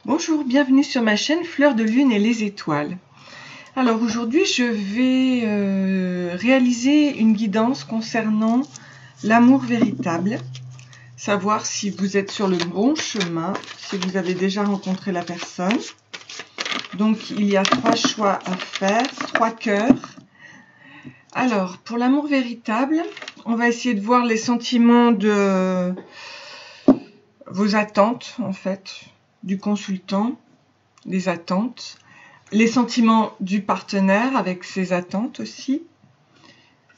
Bonjour, bienvenue sur ma chaîne Fleurs de Lune et les étoiles. Alors aujourd'hui je vais réaliser une guidance concernant l'amour véritable, savoir si vous êtes sur le bon chemin, si vous avez déjà rencontré la personne. Donc il y a 3 choix à faire, 3 cœurs. Alors pour l'amour véritable, on va essayer de voir les sentiments de vos attentes en fait, du consultant, les attentes, les sentiments du partenaire avec ses attentes aussi,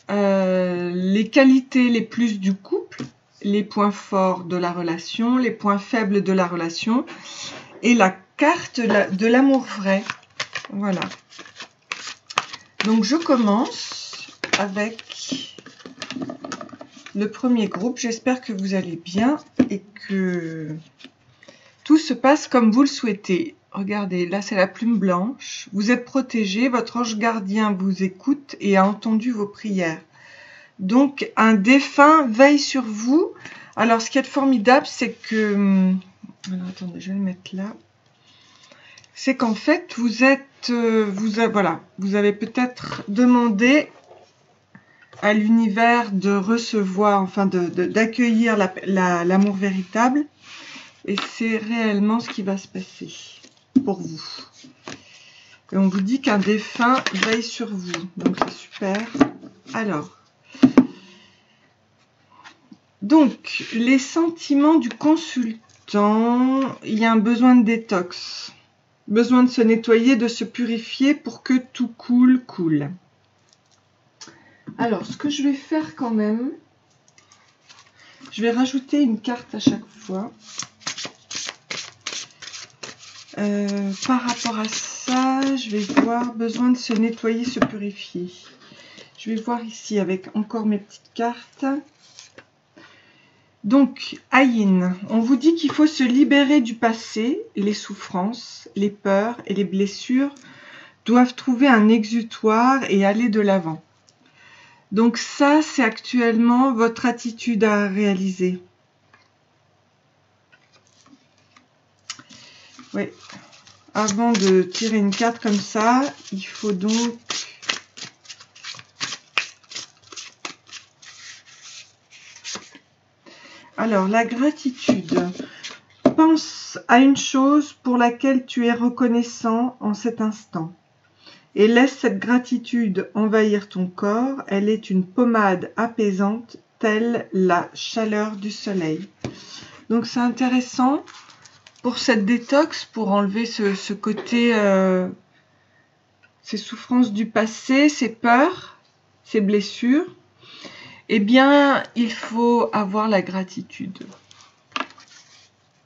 les qualités les plus du couple, les points forts de la relation, les points faibles de la relation et la carte de l'amour vrai. Voilà. Donc je commence avec le premier groupe. J'espère que vous allez bien et que tout se passe comme vous le souhaitez. Regardez, là c'est la plume blanche. Vous êtes protégé, votre ange gardien vous écoute et a entendu vos prières. Donc un défunt veille sur vous. Alors ce qui est formidable, c'est que... Alors attendez, je vais le mettre là. C'est qu'en fait, vous avez peut-être demandé à l'univers de recevoir, enfin d'accueillir l'amour véritable. Et c'est réellement ce qui va se passer pour vous. Et on vous dit qu'un défunt veille sur vous. Donc c'est super. Alors. Donc, les sentiments du consultant. Il y a un besoin de détox. Besoin de se nettoyer, de se purifier pour que tout coule. Alors, ce que je vais faire quand même. Je vais rajouter une carte à chaque fois. Par rapport à ça, je vais voir besoin de se nettoyer, se purifier. Je vais voir ici avec encore mes petites cartes. Donc, Aïn, on vous dit qu'il faut se libérer du passé. Les souffrances, les peurs et les blessures doivent trouver un exutoire et aller de l'avant. Donc ça, c'est actuellement votre attitude à réaliser. Oui. Avant de tirer une carte comme ça, il faut donc... Alors, la gratitude. Pense à une chose pour laquelle tu es reconnaissant en cet instant. Et laisse cette gratitude envahir ton corps. Elle est une pommade apaisante, telle la chaleur du soleil. Donc, c'est intéressant. Pour cette détox, pour enlever ce côté, ces souffrances du passé, ces peurs, ces blessures, eh bien, il faut avoir la gratitude.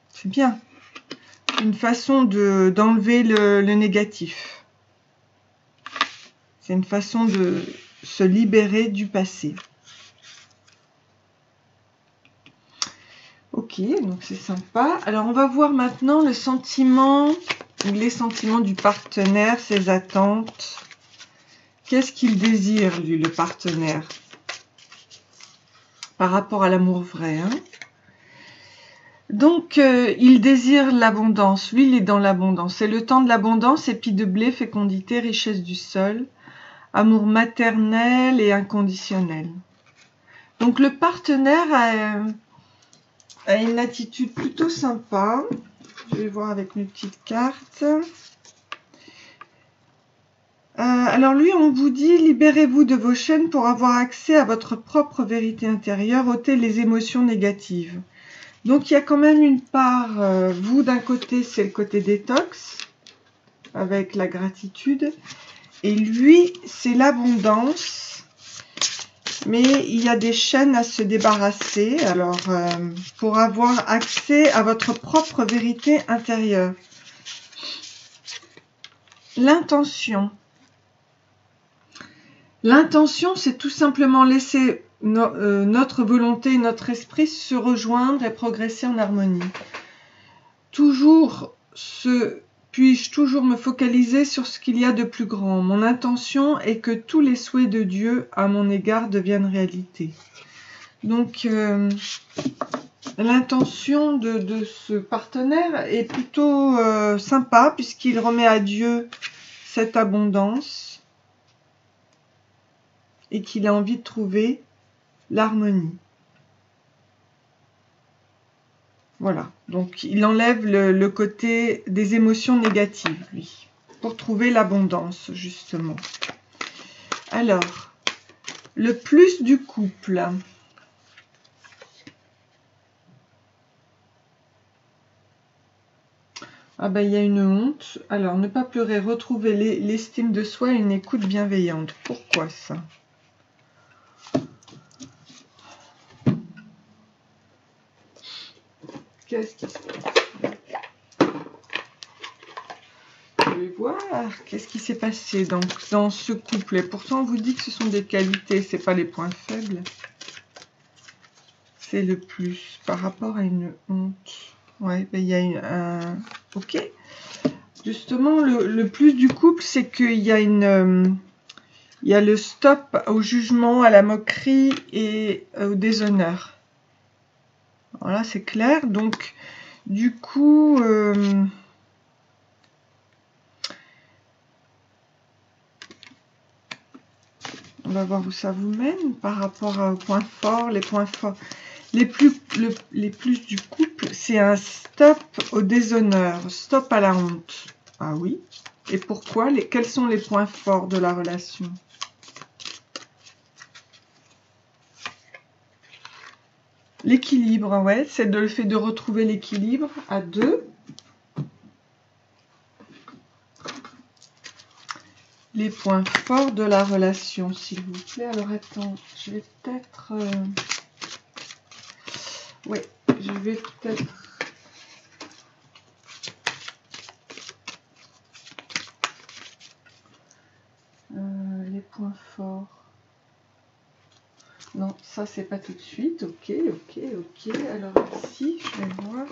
C'est bien. Une façon d'enlever le négatif. C'est une façon de se libérer du passé. Ok, donc c'est sympa. Alors, on va voir maintenant le sentiment, les sentiments du partenaire, ses attentes. Qu'est-ce qu'il désire, lui, le partenaire, par rapport à l'amour vrai, hein? Donc, il désire l'abondance. Lui, il est dans l'abondance. C'est le temps de l'abondance, épis de blé, fécondité, richesse du sol, amour maternel et inconditionnel. Donc, le partenaire a une attitude plutôt sympa. Je vais voir avec mes petites cartes. Alors lui, on vous dit, libérez-vous de vos chaînes pour avoir accès à votre propre vérité intérieure, ôtez les émotions négatives. Donc il y a quand même une part, vous d'un côté, c'est le côté détox, avec la gratitude. Et lui, c'est l'abondance. Mais il y a des chaînes à se débarrasser, alors pour avoir accès à votre propre vérité intérieure. L'intention. L'intention, c'est tout simplement laisser notre volonté et notre esprit se rejoindre et progresser en harmonie. Puis-je toujours me focaliser sur ce qu'il y a de plus grand? Mon intention est que tous les souhaits de Dieu à mon égard deviennent réalité. Donc, L'intention de ce partenaire est plutôt sympa puisqu'il remet à Dieu cette abondance et qu'il a envie de trouver l'harmonie. Voilà, donc il enlève le côté des émotions négatives, lui, pour trouver l'abondance, justement. Alors, le plus du couple. Ah ben, il y a une honte. Alors, ne pas pleurer, retrouver l'estime de soi et une écoute bienveillante. Pourquoi ça? Qu'est-ce qui se passe? Je vais voir. Qu'est-ce qui s'est passé dans ce couple? Et pourtant, on vous dit que ce sont des qualités, c'est pas les points faibles. C'est le plus par rapport à une honte. Ouais, ben, il y a un... Ok. Justement, le plus du couple, c'est qu'il y a il y a le stop au jugement, à la moquerie et au déshonneur. Voilà, c'est clair. Donc, du coup, on va voir où ça vous mène par rapport aux points forts. Les points forts, les plus du couple, c'est un stop au déshonneur, stop à la honte. Ah oui. Et pourquoi? Quels sont les points forts de la relation? L'équilibre, ouais, c'est le fait de retrouver l'équilibre à deux. Les points forts de la relation, s'il vous plaît. Alors, attends, je vais peut-être... Ouais, je vais peut-être... les points forts. Non, ça, c'est pas tout de suite. Ok. Alors, ici, je vais voir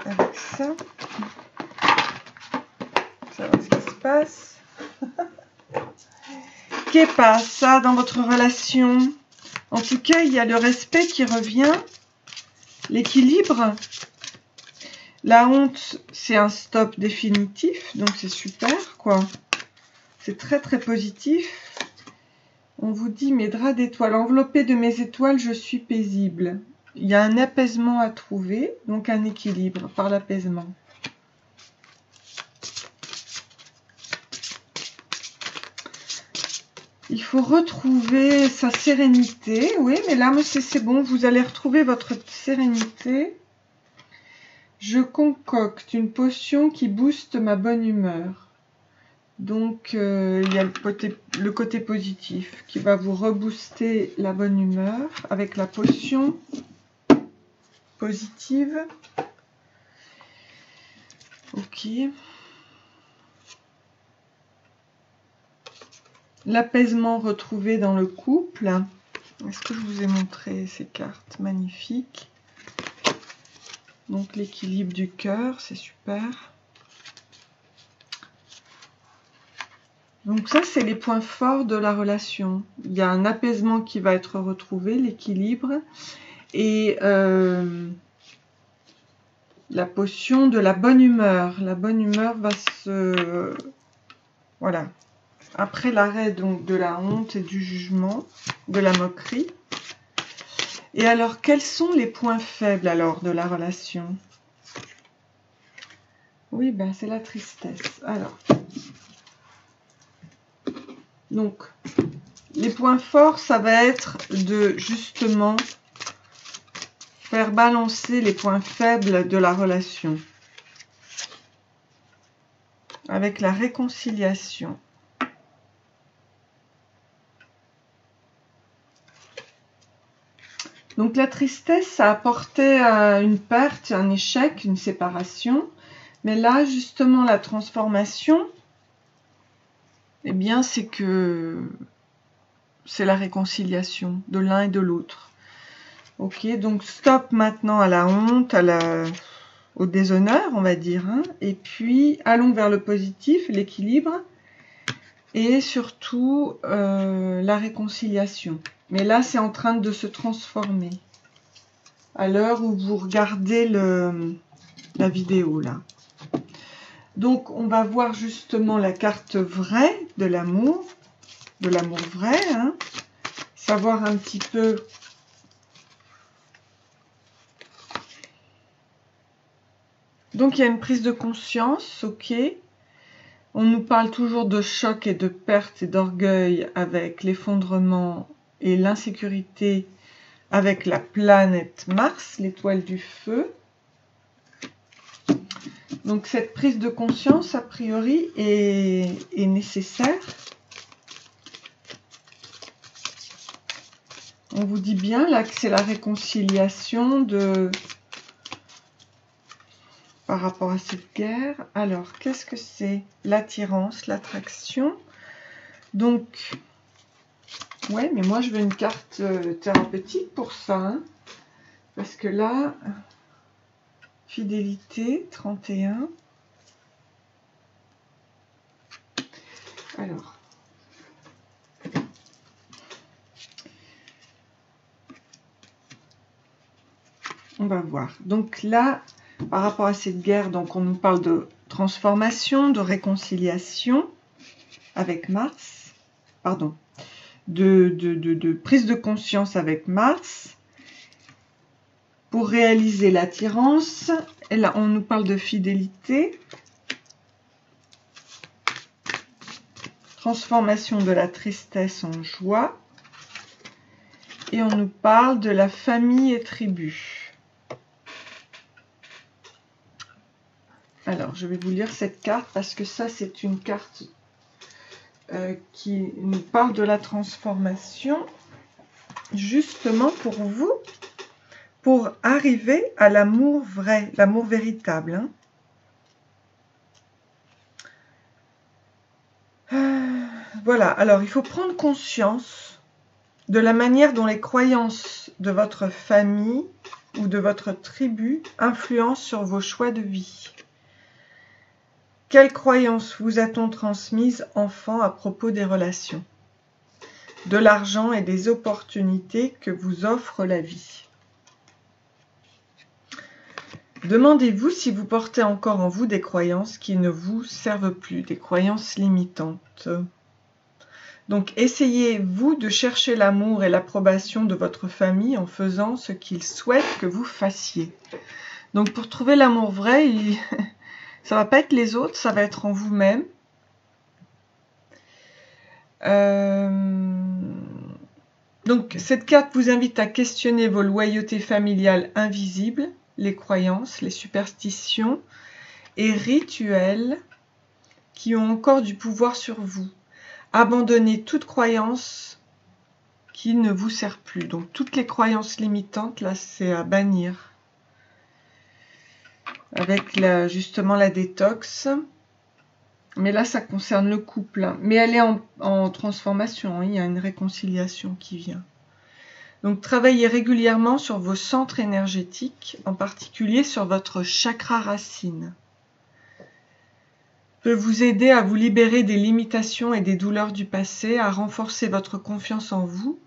avec ça. Savoir ce qui se passe. Qu'est-ce passe ça dans votre relation? En tout cas, il y a le respect qui revient, l'équilibre. La honte, c'est un stop définitif, donc c'est super, quoi. C'est très, très positif. On vous dit, mes draps d'étoiles, enveloppés de mes étoiles, je suis paisible. Il y a un apaisement à trouver, donc un équilibre par l'apaisement. Il faut retrouver sa sérénité. Oui, mais là, c'est bon, vous allez retrouver votre sérénité. Je concocte une potion qui booste ma bonne humeur. Donc, il y a le côté positif qui va vous rebooster la bonne humeur avec la potion positive. Ok. L'apaisement retrouvé dans le couple. Est-ce que je vous ai montré ces cartes magnifiques? Donc, l'équilibre du cœur, c'est super. Donc ça, c'est les points forts de la relation. Il y a un apaisement qui va être retrouvé, l'équilibre, et la potion de la bonne humeur. La bonne humeur va se... Voilà. Après l'arrêt donc de la honte et du jugement, de la moquerie. Et alors, quels sont les points faibles alors de la relation? Oui, ben c'est la tristesse. Alors... Donc, les points forts, ça va être de justement faire balancer les points faibles de la relation avec la réconciliation. Donc la tristesse, ça apportait une perte, un échec, une séparation. Mais là, justement, la transformation, eh bien, c'est que c'est la réconciliation de l'un et de l'autre. Ok, donc stop maintenant à la honte, au déshonneur, on va dire. Hein, et puis, allons vers le positif, l'équilibre. Et surtout, la réconciliation. Mais là, c'est en train de se transformer. à l'heure où vous regardez la vidéo là. Donc on va voir justement la carte vraie de l'amour vrai, hein. Savoir un petit peu donc il y a une prise de conscience, ok. On nous parle toujours de choc et de perte et d'orgueil avec l'effondrement et l'insécurité avec la planète Mars, l'étoile du feu. Donc cette prise de conscience, a priori, est nécessaire. On vous dit bien là que c'est la réconciliation par rapport à cette guerre. Alors, qu'est-ce que c'est? L'attirance, l'attraction. Donc, ouais, mais moi je veux une carte thérapeutique pour ça. Hein, parce que là, fidélité, 31. Alors. On va voir. Donc là, par rapport à cette guerre, donc on nous parle de transformation, de réconciliation avec Mars. Pardon. De prise de conscience avec Mars. Pour réaliser l'attirance, et là on nous parle de fidélité. Transformation de la tristesse en joie. Et on nous parle de la famille et tribu. Alors, je vais vous lire cette carte parce que ça, c'est une carte qui nous parle de la transformation, justement pour vous, pour arriver à l'amour vrai, l'amour véritable. Hein. Voilà, alors il faut prendre conscience de la manière dont les croyances de votre famille ou de votre tribu influencent sur vos choix de vie. Quelles croyances vous a-t-on transmises enfant à propos des relations, de l'argent et des opportunités que vous offre la vie? Demandez-vous si vous portez encore en vous des croyances qui ne vous servent plus, des croyances limitantes. Donc essayez-vous de chercher l'amour et l'approbation de votre famille en faisant ce qu'ils souhaitent que vous fassiez. Donc pour trouver l'amour vrai, ça va pas être les autres, ça va être en vous-même. Donc cette carte vous invite à questionner vos loyautés familiales invisibles, les croyances, les superstitions et rituels qui ont encore du pouvoir sur vous. Abandonnez toute croyance qui ne vous sert plus. Donc toutes les croyances limitantes, là c'est à bannir. Avec justement la détox. Mais là, ça concerne le couple. Hein. Mais elle est en transformation. Hein. Il y a une réconciliation qui vient. Donc, travaillez régulièrement sur vos centres énergétiques, en particulier sur votre chakra racine. Peut vous aider à vous libérer des limitations et des douleurs du passé, à renforcer votre confiance en vous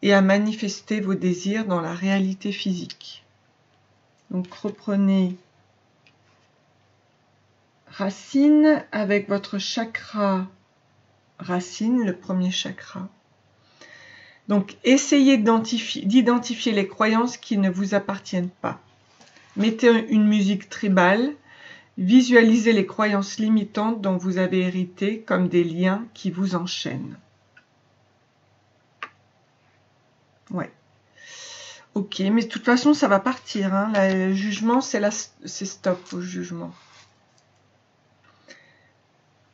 et à manifester vos désirs dans la réalité physique. Donc, reprenez racine avec votre chakra racine, le premier chakra. Donc, essayez d'identifier les croyances qui ne vous appartiennent pas. Mettez une musique tribale, visualisez les croyances limitantes dont vous avez hérité comme des liens qui vous enchaînent. Ouais. Ok, mais de toute façon, ça va partir. Hein. Le jugement, c'est stop au jugement.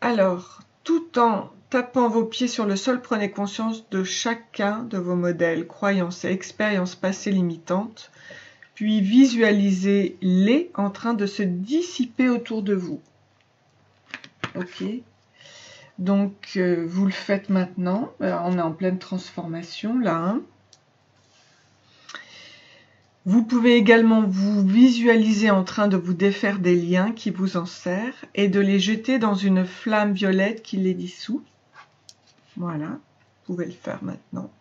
Alors, tout en tapant vos pieds sur le sol, prenez conscience de chacun de vos modèles, croyances et expériences passées limitantes, puis visualisez-les en train de se dissiper autour de vous. Ok. Donc, vous le faites maintenant. On est en pleine transformation, là. Hein. Vous pouvez également vous visualiser en train de vous défaire des liens qui vous en serrent et de les jeter dans une flamme violette qui les dissout. Voilà, vous pouvez le faire maintenant.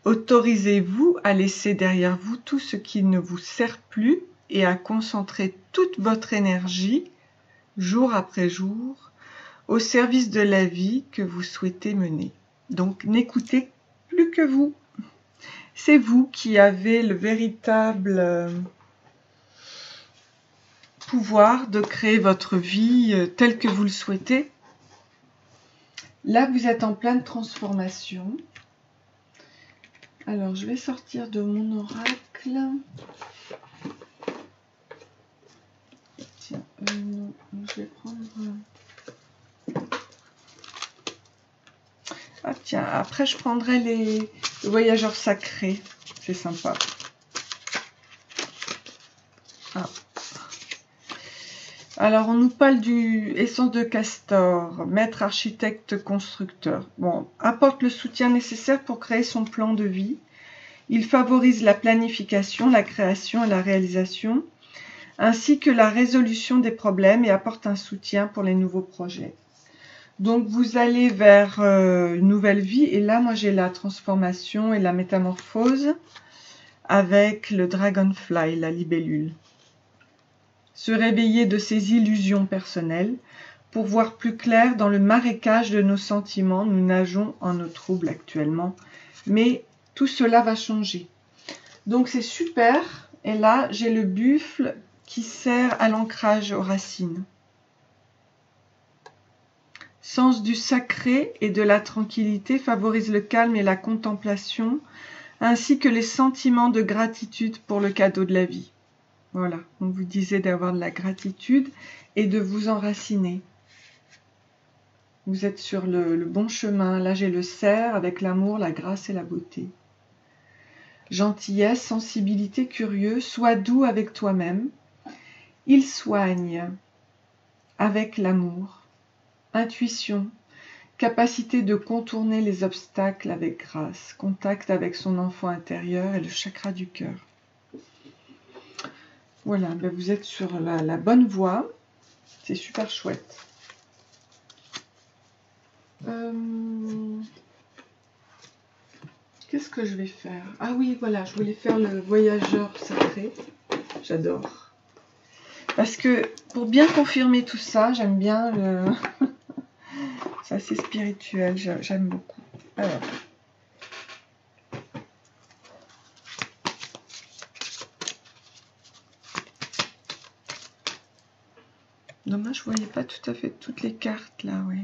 Autorisez-vous à laisser derrière vous tout ce qui ne vous sert plus et à concentrer toute votre énergie, jour après jour, au service de la vie que vous souhaitez mener. Donc n'écoutez plus que vous. C'est vous qui avez le véritable pouvoir de créer votre vie telle que vous le souhaitez. Là, vous êtes en pleine transformation. Alors, je vais sortir de mon oracle. Tiens, non, je vais prendre... Ah tiens, après je prendrai les voyageurs sacrés. C'est sympa. Ah. Alors, on nous parle du essence de castor, maître architecte constructeur. Bon, apporte le soutien nécessaire pour créer son plan de vie. Il favorise la planification, la création et la réalisation, ainsi que la résolution des problèmes et apporte un soutien pour les nouveaux projets. Donc, vous allez vers une nouvelle vie. Et là, moi, j'ai la transformation et la métamorphose avec le dragonfly, la libellule. Se réveiller de ses illusions personnelles pour voir plus clair dans le marécage de nos sentiments. Nous nageons en eau trouble actuellement, mais tout cela va changer. Donc c'est super. Et là, j'ai le buffle qui sert à l'ancrage aux racines. Sens du sacré et de la tranquillité favorise le calme et la contemplation, ainsi que les sentiments de gratitude pour le cadeau de la vie. Voilà, on vous disait d'avoir de la gratitude et de vous enraciner. Vous êtes sur le bon chemin. Là, j'ai le cerf avec l'amour, la grâce et la beauté. Gentillesse, sensibilité, curieux, sois doux avec toi-même. Il soigne avec l'amour. Intuition, capacité de contourner les obstacles avec grâce. Contact avec son enfant intérieur et le chakra du cœur. Voilà, ben vous êtes sur la bonne voie. C'est super chouette. Qu'est-ce que je vais faire? Ah oui, voilà, je voulais faire le voyageur sacré. J'adore. Parce que pour bien confirmer tout ça, j'aime bien le... C'est assez spirituel, j'aime beaucoup. Alors... Dommage, je ne voyais pas tout à fait toutes les cartes là, oui.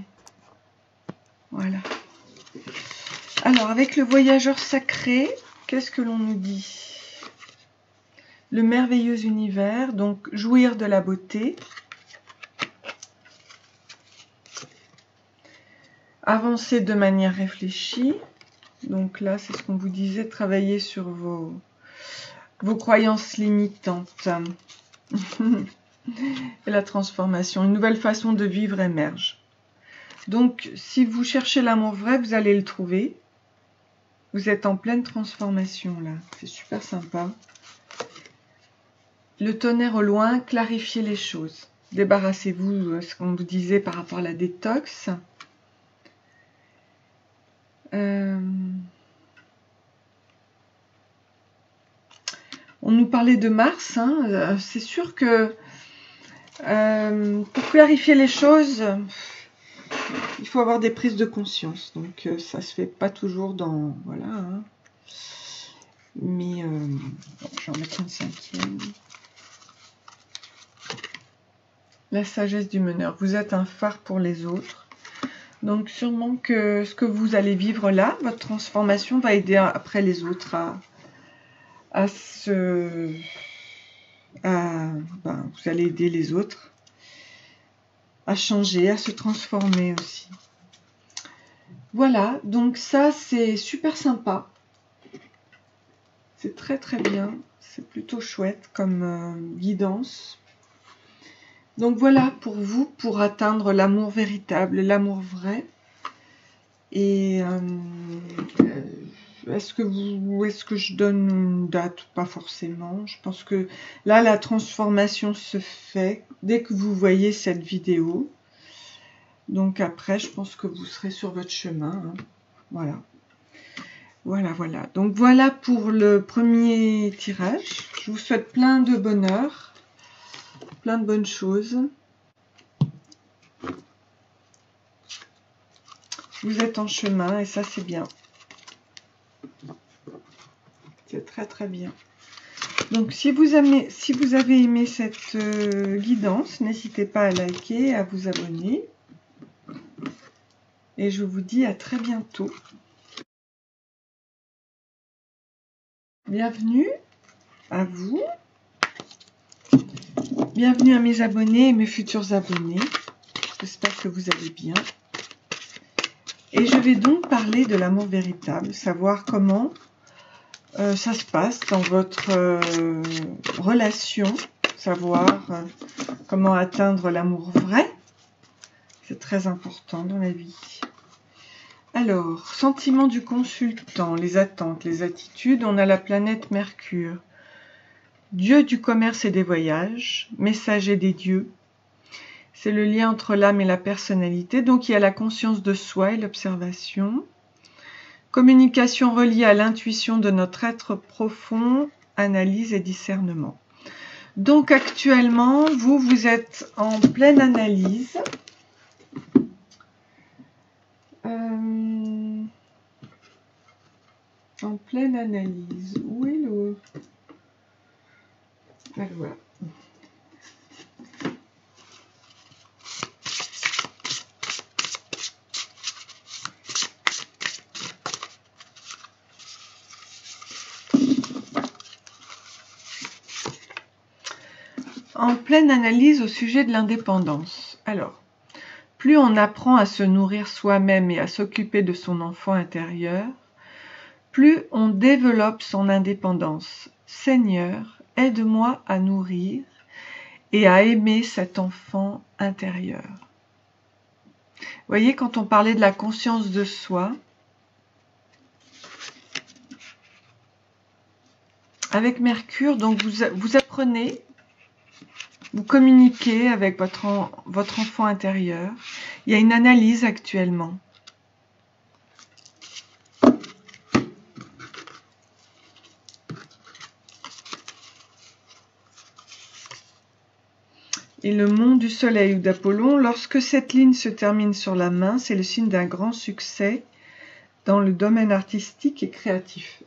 Voilà. Alors, avec le voyageur sacré, qu'est-ce que l'on nous dit? Le merveilleux univers, donc jouir de la beauté. Avancer de manière réfléchie. Donc là, c'est ce qu'on vous disait, travailler sur vos croyances limitantes. Et la transformation, une nouvelle façon de vivre émerge. Donc, si vous cherchez l'amour vrai, vous allez le trouver. Vous êtes en pleine transformation là, c'est super sympa. Le tonnerre au loin, clarifiez les choses. Débarrassez-vous de ce qu'on vous disait par rapport à la détox. On nous parlait de Mars, hein. C'est sûr que pour clarifier les choses, il faut avoir des prises de conscience. Donc ça se fait pas toujours dans... Voilà. Hein. Mais je vais en mettre une cinquième. La sagesse du meneur. Vous êtes un phare pour les autres. Donc sûrement que ce que vous allez vivre là, votre transformation va aider après les autres vous allez aider les autres à changer, à se transformer aussi. Voilà, donc ça c'est super sympa. C'est très très bien. C'est plutôt chouette comme guidance. Donc voilà pour vous, pour atteindre l'amour véritable, l'amour vrai. Et est-ce que je donne une date? Pas forcément. Je pense que là, la transformation se fait dès que vous voyez cette vidéo. Donc après, je pense que vous serez sur votre chemin. Hein. Voilà. Voilà, voilà. Donc voilà pour le premier tirage. Je vous souhaite plein de bonheur, plein de bonnes choses. Vous êtes en chemin et ça c'est bien. C'est très très bien. Donc si vous avez aimé cette guidance, n'hésitez pas à liker, à vous abonner. Et je vous dis à très bientôt. Bienvenue à vous. Bienvenue à mes abonnés et mes futurs abonnés. J'espère que vous allez bien. Et je vais donc parler de l'amour véritable, savoir comment ça se passe dans votre relation, savoir comment atteindre l'amour vrai. C'est très important dans la vie. Alors, sentiment du consultant, les attentes, les attitudes, on a la planète Mercure. Dieu du commerce et des voyages, messager des dieux. C'est le lien entre l'âme et la personnalité. Donc, il y a la conscience de soi et l'observation. Communication reliée à l'intuition de notre être profond, analyse et discernement. Donc, actuellement, vous êtes en pleine analyse. En pleine analyse. Où est le... Ah, voilà. En pleine analyse au sujet de l'indépendance. Alors, plus on apprend à se nourrir soi-même et à s'occuper de son enfant intérieur, plus on développe son indépendance. Seigneur, aide-moi à nourrir et à aimer cet enfant intérieur. Vous voyez, quand on parlait de la conscience de soi, avec Mercure, donc vous apprenez, vous communiquez avec votre enfant intérieur. Il y a une analyse actuellement. Et le mont du soleil ou d'Apollon, lorsque cette ligne se termine sur la main, c'est le signe d'un grand succès dans le domaine artistique et créatif.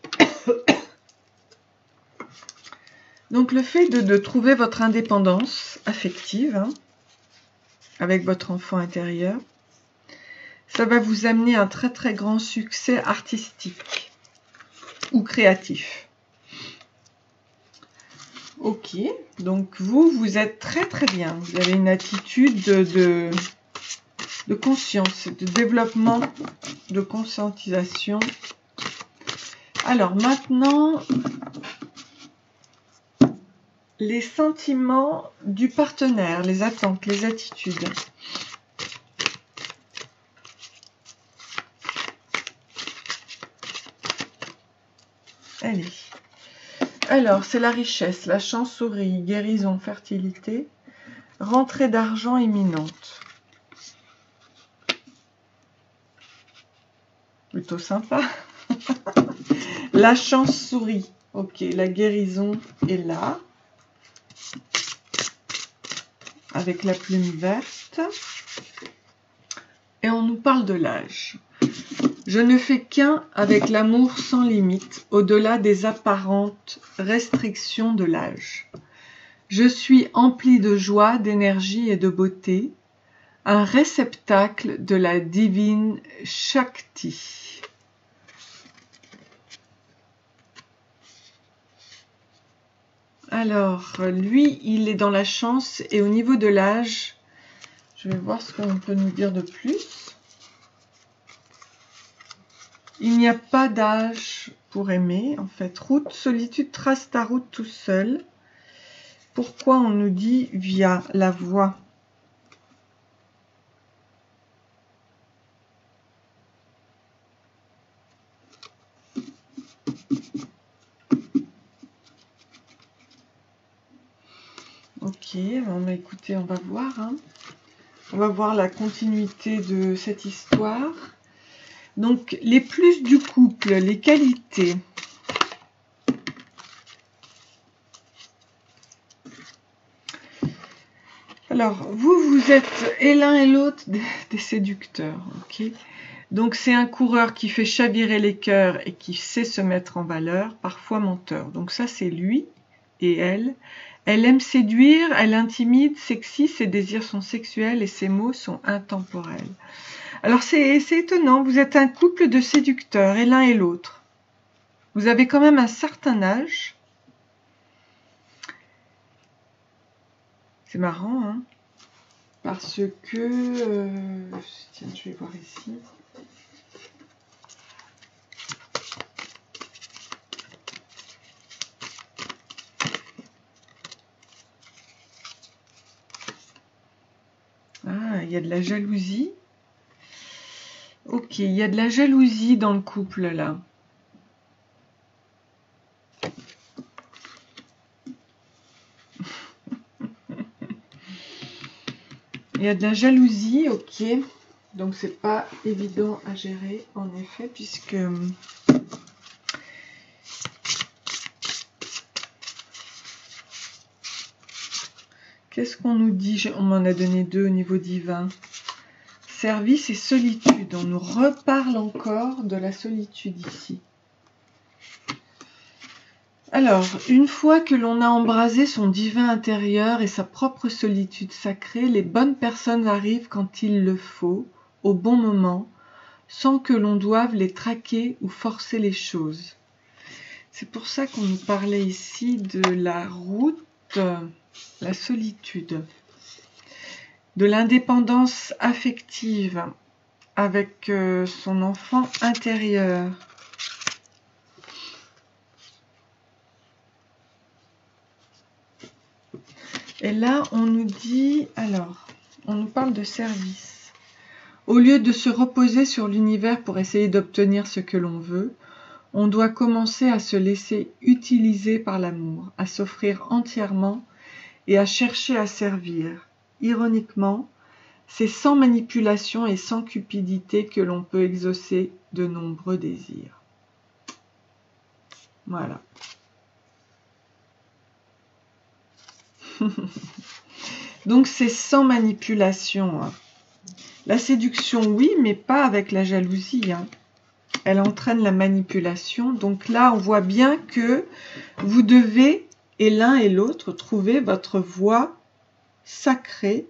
Donc le fait de trouver votre indépendance affective avec votre enfant intérieur, ça va vous amener un très très grand succès artistique ou créatif. Ok, donc vous êtes très très bien. Vous avez une attitude de conscience, de développement, de conscientisation. Alors maintenant, les sentiments du partenaire, les attentes, les attitudes. Allez. Alors, c'est la richesse, la chance-souris, guérison, fertilité, rentrée d'argent imminente. Plutôt sympa. La chance-souris. Ok, la guérison est là. Avec la plume verte. Et on nous parle de l'âge. Je ne fais qu'un avec l'amour sans limite, au-delà des apparentes restrictions de l'âge. Je suis empli de joie, d'énergie et de beauté, un réceptacle de la divine Shakti. Alors, lui, il est dans la chance et au niveau de l'âge, je vais voir ce qu'on peut nous dire de plus. Il n'y a pas d'âge pour aimer, en fait. Route, solitude, trace ta route tout seul. Pourquoi on nous dit via la voix? Ok, bon, écoutez, on va voir. On va voir la continuité de cette histoire. Donc, les plus du couple, les qualités. Alors, vous êtes et l'un et l'autre des séducteurs, ok? Donc, c'est un coureur qui fait chavirer les cœurs et qui sait se mettre en valeur, parfois menteur. Donc ça, c'est lui et elle. Elle aime séduire, elle intimide, sexy, ses désirs sont sexuels et ses mots sont intemporels. Alors, c'est étonnant, vous êtes un couple de séducteurs et l'un et l'autre. Vous avez quand même un certain âge. C'est marrant, hein? Parce que... tiens, je vais voir ici. Ah, il y a de la jalousie. Ok, il y a de la jalousie dans le couple, là. Il y a de la jalousie, ok. Donc, c'est pas évident à gérer, en effet, puisque... Qu'est-ce qu'on nous dit? On m'en a donné deux au niveau divin. Service et solitude. On nous reparle encore de la solitude ici. Alors, une fois que l'on a embrasé son divin intérieur et sa propre solitude sacrée, les bonnes personnes arrivent quand il le faut, au bon moment, sans que l'on doive les traquer ou forcer les choses. C'est pour ça qu'on nous parlait ici de la route, la solitude, de l'indépendance affective avec son enfant intérieur. Et là, on nous dit, alors, on nous parle de service. Au lieu de se reposer sur l'univers pour essayer d'obtenir ce que l'on veut, on doit commencer à se laisser utiliser par l'amour, à s'offrir entièrement et à chercher à servir. Ironiquement, c'est sans manipulation et sans cupidité que l'on peut exaucer de nombreux désirs. Voilà. Donc c'est sans manipulation. La séduction, oui, mais pas avec la jalousie. Elle entraîne la manipulation. Donc là, on voit bien que vous devez, et l'un et l'autre, trouver votre voie sacrée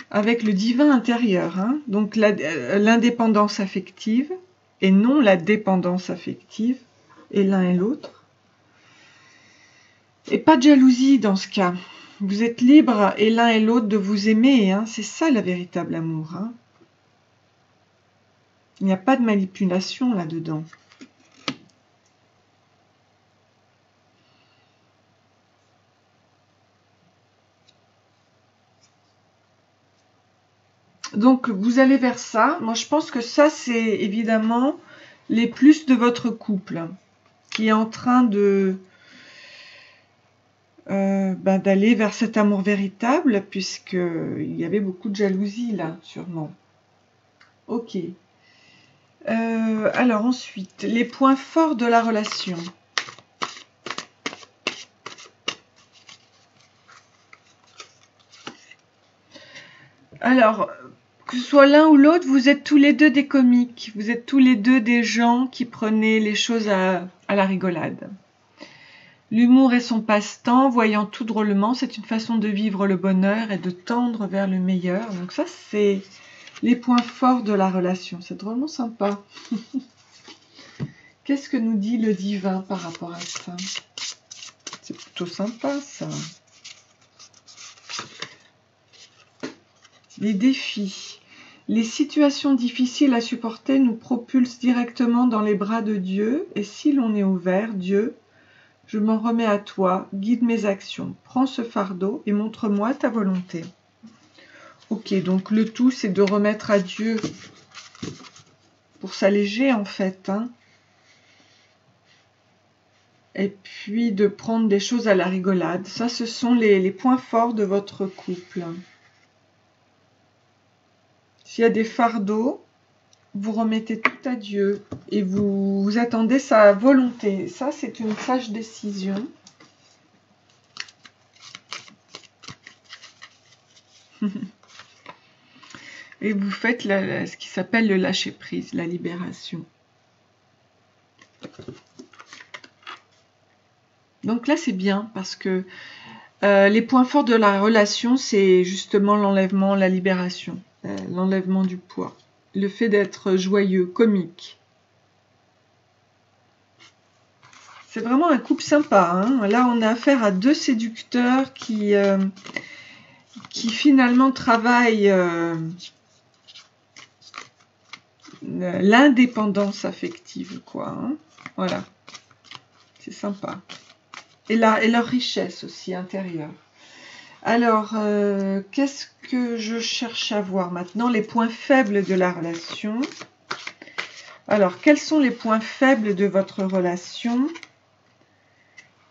avec le divin intérieur. Donc l'indépendance affective et non la dépendance affective, et l'un et l'autre. Et pas de jalousie dans ce cas. Vous êtes libre et l'un et l'autre de vous aimer. C'est ça le véritable amour. Il n'y a pas de manipulation là-dedans. Donc vous allez vers ça. Moi je pense que ça c'est évidemment les plus de votre couple qui est en train de d'aller vers cet amour véritable, puisqu'il y avait beaucoup de jalousie là, sûrement. Ok. Alors ensuite, les points forts de la relation. Alors, que ce soit l'un ou l'autre, vous êtes tous les deux des comiques. Vous êtes tous les deux des gens qui prenaient les choses à la rigolade. L'humour est son passe-temps, voyant tout drôlement, c'est une façon de vivre le bonheur et de tendre vers le meilleur. Donc ça, c'est les points forts de la relation. C'est drôlement sympa. Qu'est-ce que nous dit le divin par rapport à ça? C'est plutôt sympa, ça. Les défis. Les situations difficiles à supporter nous propulsent directement dans les bras de Dieu. Et si l'on est ouvert, Dieu, je m'en remets à toi, guide mes actions, prends ce fardeau et montre-moi ta volonté. Ok, donc le tout, c'est de remettre à Dieu pour s'alléger, en fait. Et puis de prendre des choses à la rigolade. Ça, ce sont les points forts de votre couple. S'il y a des fardeaux, vous remettez tout à Dieu et vous attendez sa volonté. Ça, c'est une sage décision. Et vous faites ce qui s'appelle le lâcher-prise, la libération. Donc là, c'est bien parce que les points forts de la relation, c'est justement l'enlèvement, la libération, l'enlèvement du poids. Le fait d'être joyeux, comique. C'est vraiment un couple sympa. Hein. Là, on a affaire à deux séducteurs qui finalement travaillent l'indépendance affective, quoi. Hein. Voilà. C'est sympa. Et leur richesse aussi intérieure. Alors, qu'est-ce que je cherche à voir maintenant? Les points faibles de la relation. Alors, quels sont les points faibles de votre relation?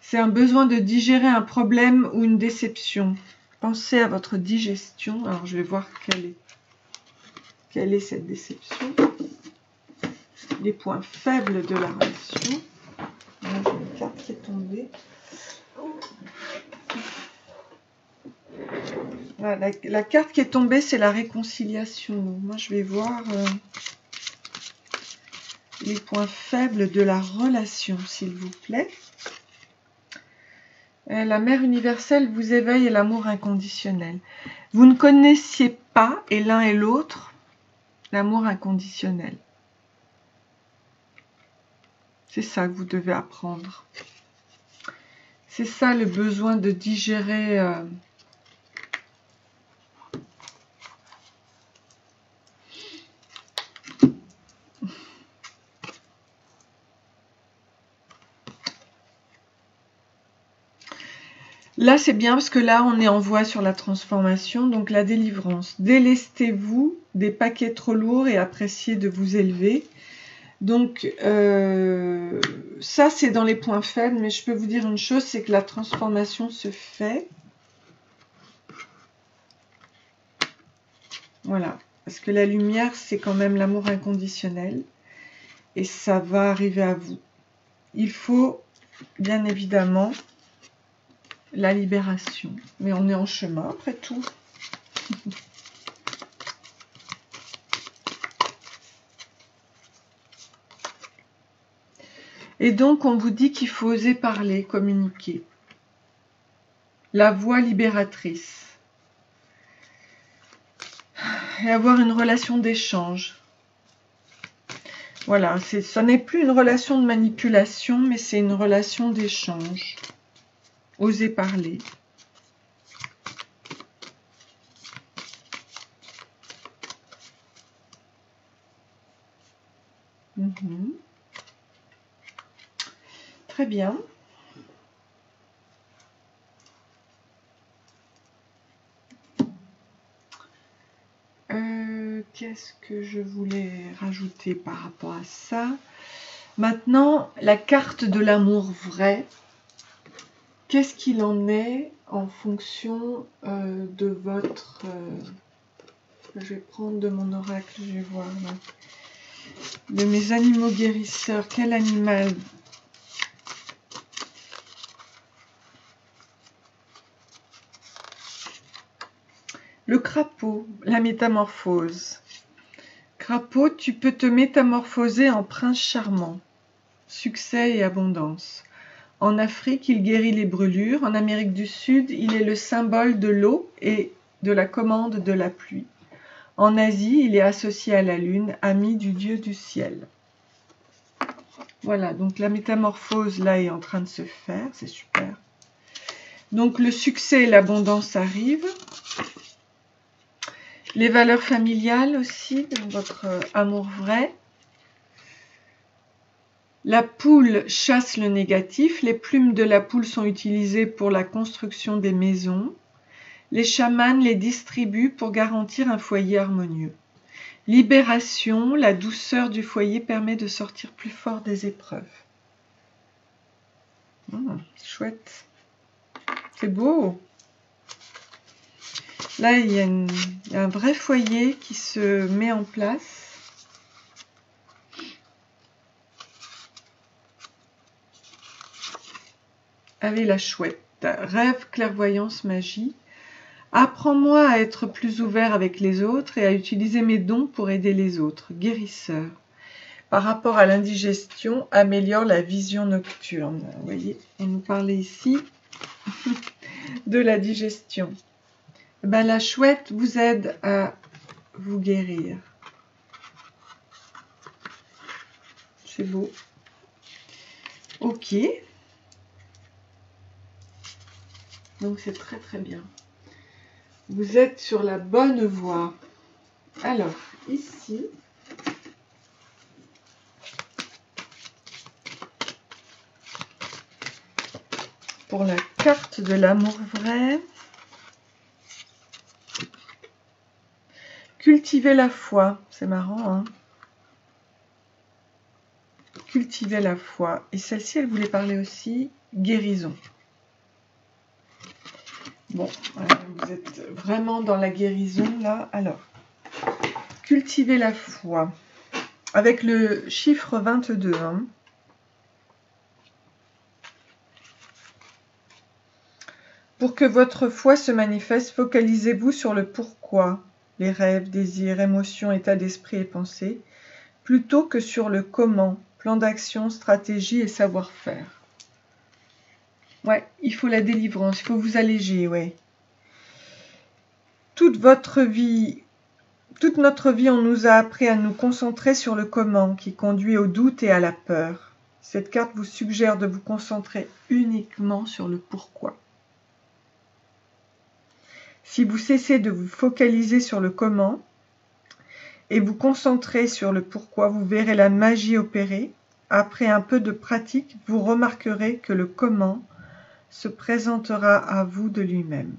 C'est un besoin de digérer un problème ou une déception. Pensez à votre digestion. Alors, je vais voir quelle est cette déception. Les points faibles de la relation. Là, j'ai une carte qui est tombée. Voilà, la carte qui est tombée, c'est la réconciliation. Donc, moi, je vais voir les points faibles de la relation, s'il vous plaît. La mère universelle vous éveille à l'amour inconditionnel. Vous ne connaissiez pas, et l'un et l'autre, l'amour inconditionnel. C'est ça que vous devez apprendre. C'est ça le besoin de digérer... Là, c'est bien parce que là, on est en voie sur la transformation, donc la délivrance. Délestez-vous des paquets trop lourds et appréciez de vous élever. Donc, ça, c'est dans les points faibles, mais je peux vous dire une chose, c'est que la transformation se fait. Voilà, parce que la lumière, c'est quand même l'amour inconditionnel, et ça va arriver à vous. Il faut, bien évidemment, la libération. Mais on est en chemin, après tout. Et donc, on vous dit qu'il faut oser parler, communiquer. La voix libératrice. Et avoir une relation d'échange. Voilà, ça n'est plus une relation de manipulation, mais c'est une relation d'échange. Oser parler. Très bien. Qu'est-ce que je voulais rajouter par rapport à ça? Maintenant, la carte de l'amour vrai. Qu'est-ce qu'il en est en fonction de votre... je vais prendre de mon oracle, je vais voir là. De mes animaux guérisseurs, quel animal? Le crapaud, la métamorphose. Crapaud, tu peux te métamorphoser en prince charmant. Succès et abondance. En Afrique, il guérit les brûlures. En Amérique du Sud, il est le symbole de l'eau et de la commande de la pluie. En Asie, il est associé à la lune, ami du dieu du ciel. Voilà, donc la métamorphose là est en train de se faire, c'est super. Donc le succès et l'abondance arrivent. Les valeurs familiales aussi, de votre amour vrai. La poule chasse le négatif. Les plumes de la poule sont utilisées pour la construction des maisons. Les chamans les distribuent pour garantir un foyer harmonieux. Libération, la douceur du foyer permet de sortir plus fort des épreuves. Chouette. C'est beau. Là, il y a un vrai foyer qui se met en place. Avec la chouette. Rêve, clairvoyance, magie. Apprends-moi à être plus ouvert avec les autres et à utiliser mes dons pour aider les autres. Guérisseur. Par rapport à l'indigestion, améliore la vision nocturne. Vous voyez, on nous parlait ici de la digestion. Ben, la chouette vous aide à vous guérir. C'est beau. Ok. Donc c'est très très bien. Vous êtes sur la bonne voie. Alors, ici, pour la carte de l'amour vrai, cultivez la foi. C'est marrant, hein? Cultivez la foi. Et celle-ci, elle voulait parler aussi guérison. Bon, vous êtes vraiment dans la guérison, là. Alors, cultivez la foi. Avec le chiffre 22, hein. Pour que votre foi se manifeste, focalisez-vous sur le pourquoi, les rêves, désirs, émotions, états d'esprit et pensées, plutôt que sur le comment, plan d'action, stratégie et savoir-faire. Ouais, il faut la délivrance, il faut vous alléger, ouais. Toute notre vie, on nous a appris à nous concentrer sur le comment, qui conduit au doute et à la peur. Cette carte vous suggère de vous concentrer uniquement sur le pourquoi. Si vous cessez de vous focaliser sur le comment et vous concentrer sur le pourquoi, vous verrez la magie opérer. Après un peu de pratique, vous remarquerez que le comment se présentera à vous de lui-même.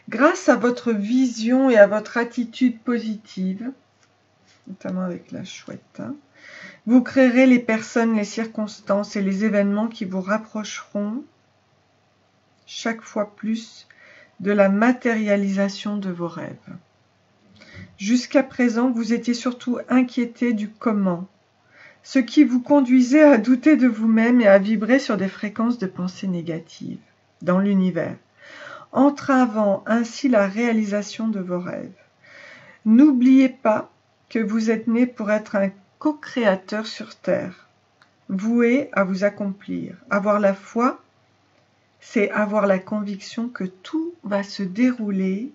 Grâce à votre vision et à votre attitude positive, notamment avec la chouette, hein, vous créerez les personnes, les circonstances et les événements qui vous rapprocheront chaque fois plus de la matérialisation de vos rêves. Jusqu'à présent, vous étiez surtout inquiété du comment, ce qui vous conduisait à douter de vous-même et à vibrer sur des fréquences de pensée négatives dans l'univers, entravant ainsi la réalisation de vos rêves. N'oubliez pas que vous êtes né pour être un co-créateur sur Terre, voué à vous accomplir. Avoir la foi, c'est avoir la conviction que tout va se dérouler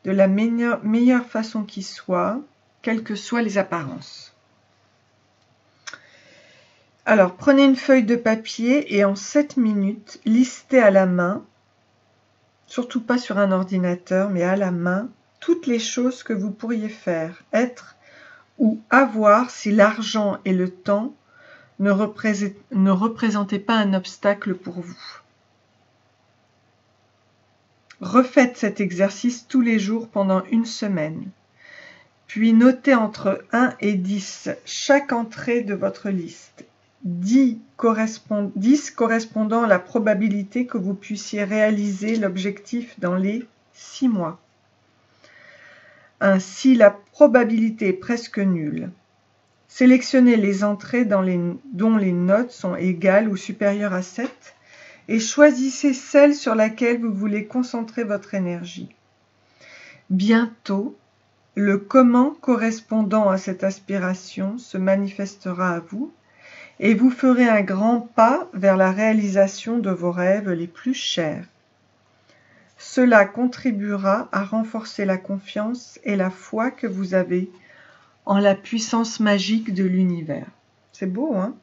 de la meilleure façon qui soit, quelles que soient les apparences. Alors, prenez une feuille de papier et en 7 minutes, listez à la main, surtout pas sur un ordinateur, mais à la main, toutes les choses que vous pourriez faire, être ou avoir si l'argent et le temps ne représentaient pas un obstacle pour vous. Refaites cet exercice tous les jours pendant une semaine, puis notez entre 1 et 10 chaque entrée de votre liste. 10 correspondant à la probabilité que vous puissiez réaliser l'objectif dans les 6 mois. Ainsi, la probabilité est presque nulle. Sélectionnez les entrées dont les notes sont égales ou supérieures à 7 et choisissez celle sur laquelle vous voulez concentrer votre énergie. Bientôt, le comment correspondant à cette aspiration se manifestera à vous et vous ferez un grand pas vers la réalisation de vos rêves les plus chers. Cela contribuera à renforcer la confiance et la foi que vous avez en la puissance magique de l'univers. C'est beau, hein?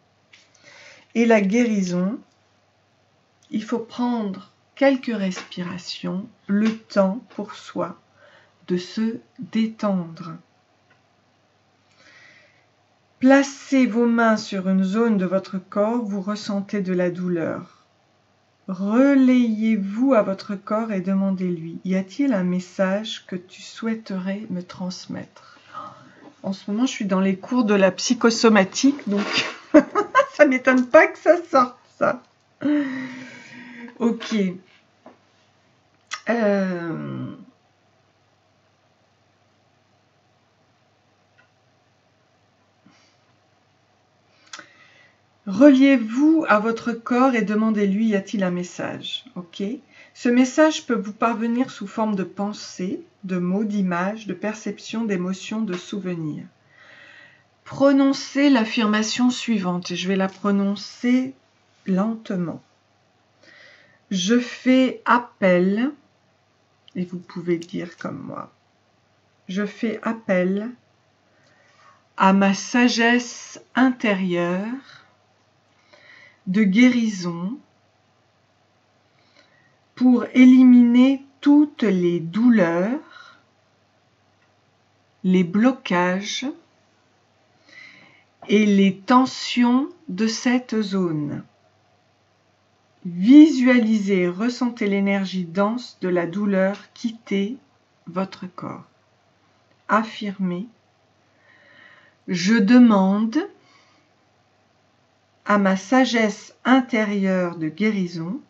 Et la guérison, il faut prendre quelques respirations, le temps pour soi de se détendre. Placez vos mains sur une zone de votre corps où vous ressentez de la douleur. Relayez-vous à votre corps et demandez-lui, y a-t-il un message que tu souhaiterais me transmettre? En ce moment, je suis dans les cours de la psychosomatique, donc ça m'étonne pas que ça sorte, ça. Ok. Reliez-vous à votre corps et demandez-lui, y a-t-il un message? Ok. Ce message peut vous parvenir sous forme de pensée, de mots, d'images, de perceptions, d'émotions, de souvenirs. Prononcez l'affirmation suivante. Je vais la prononcer lentement. Je fais appel, et vous pouvez dire comme moi, je fais appel à ma sagesse intérieure de guérison pour éliminer toutes les douleurs, les blocages et les tensions de cette zone. Visualisez, ressentez l'énergie dense de la douleur quitter votre corps. Affirmez. Je demande à ma sagesse intérieure de guérison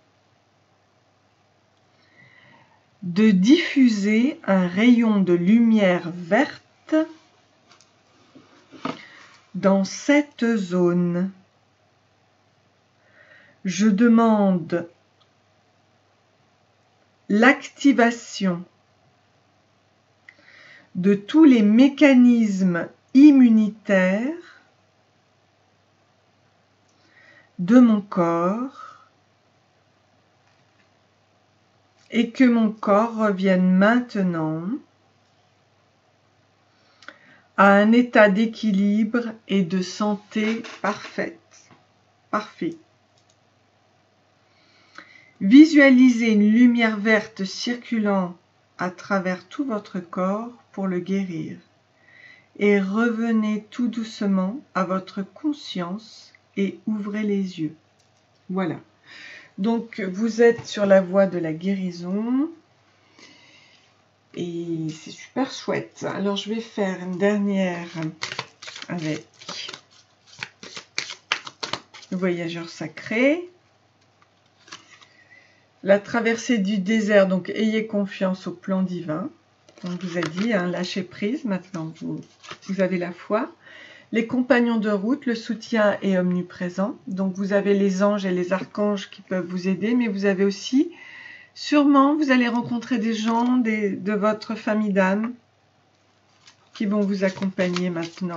de diffuser un rayon de lumière verte dans cette zone. Je demande l'activation de tous les mécanismes immunitaires de mon corps et que mon corps revienne maintenant à un état d'équilibre et de santé parfaite. Parfait. Visualisez une lumière verte circulant à travers tout votre corps pour le guérir. Et revenez tout doucement à votre conscience et ouvrez les yeux. Voilà. Donc, vous êtes sur la voie de la guérison. Et c'est super chouette. Alors, je vais faire une dernière avec le voyageur sacré. La traversée du désert, donc ayez confiance au plan divin. On vous a dit, hein, lâchez prise, maintenant vous avez la foi. Les compagnons de route, le soutien est omniprésent. Donc vous avez les anges et les archanges qui peuvent vous aider, mais vous avez aussi, sûrement, vous allez rencontrer des gens de votre famille d'âme qui vont vous accompagner maintenant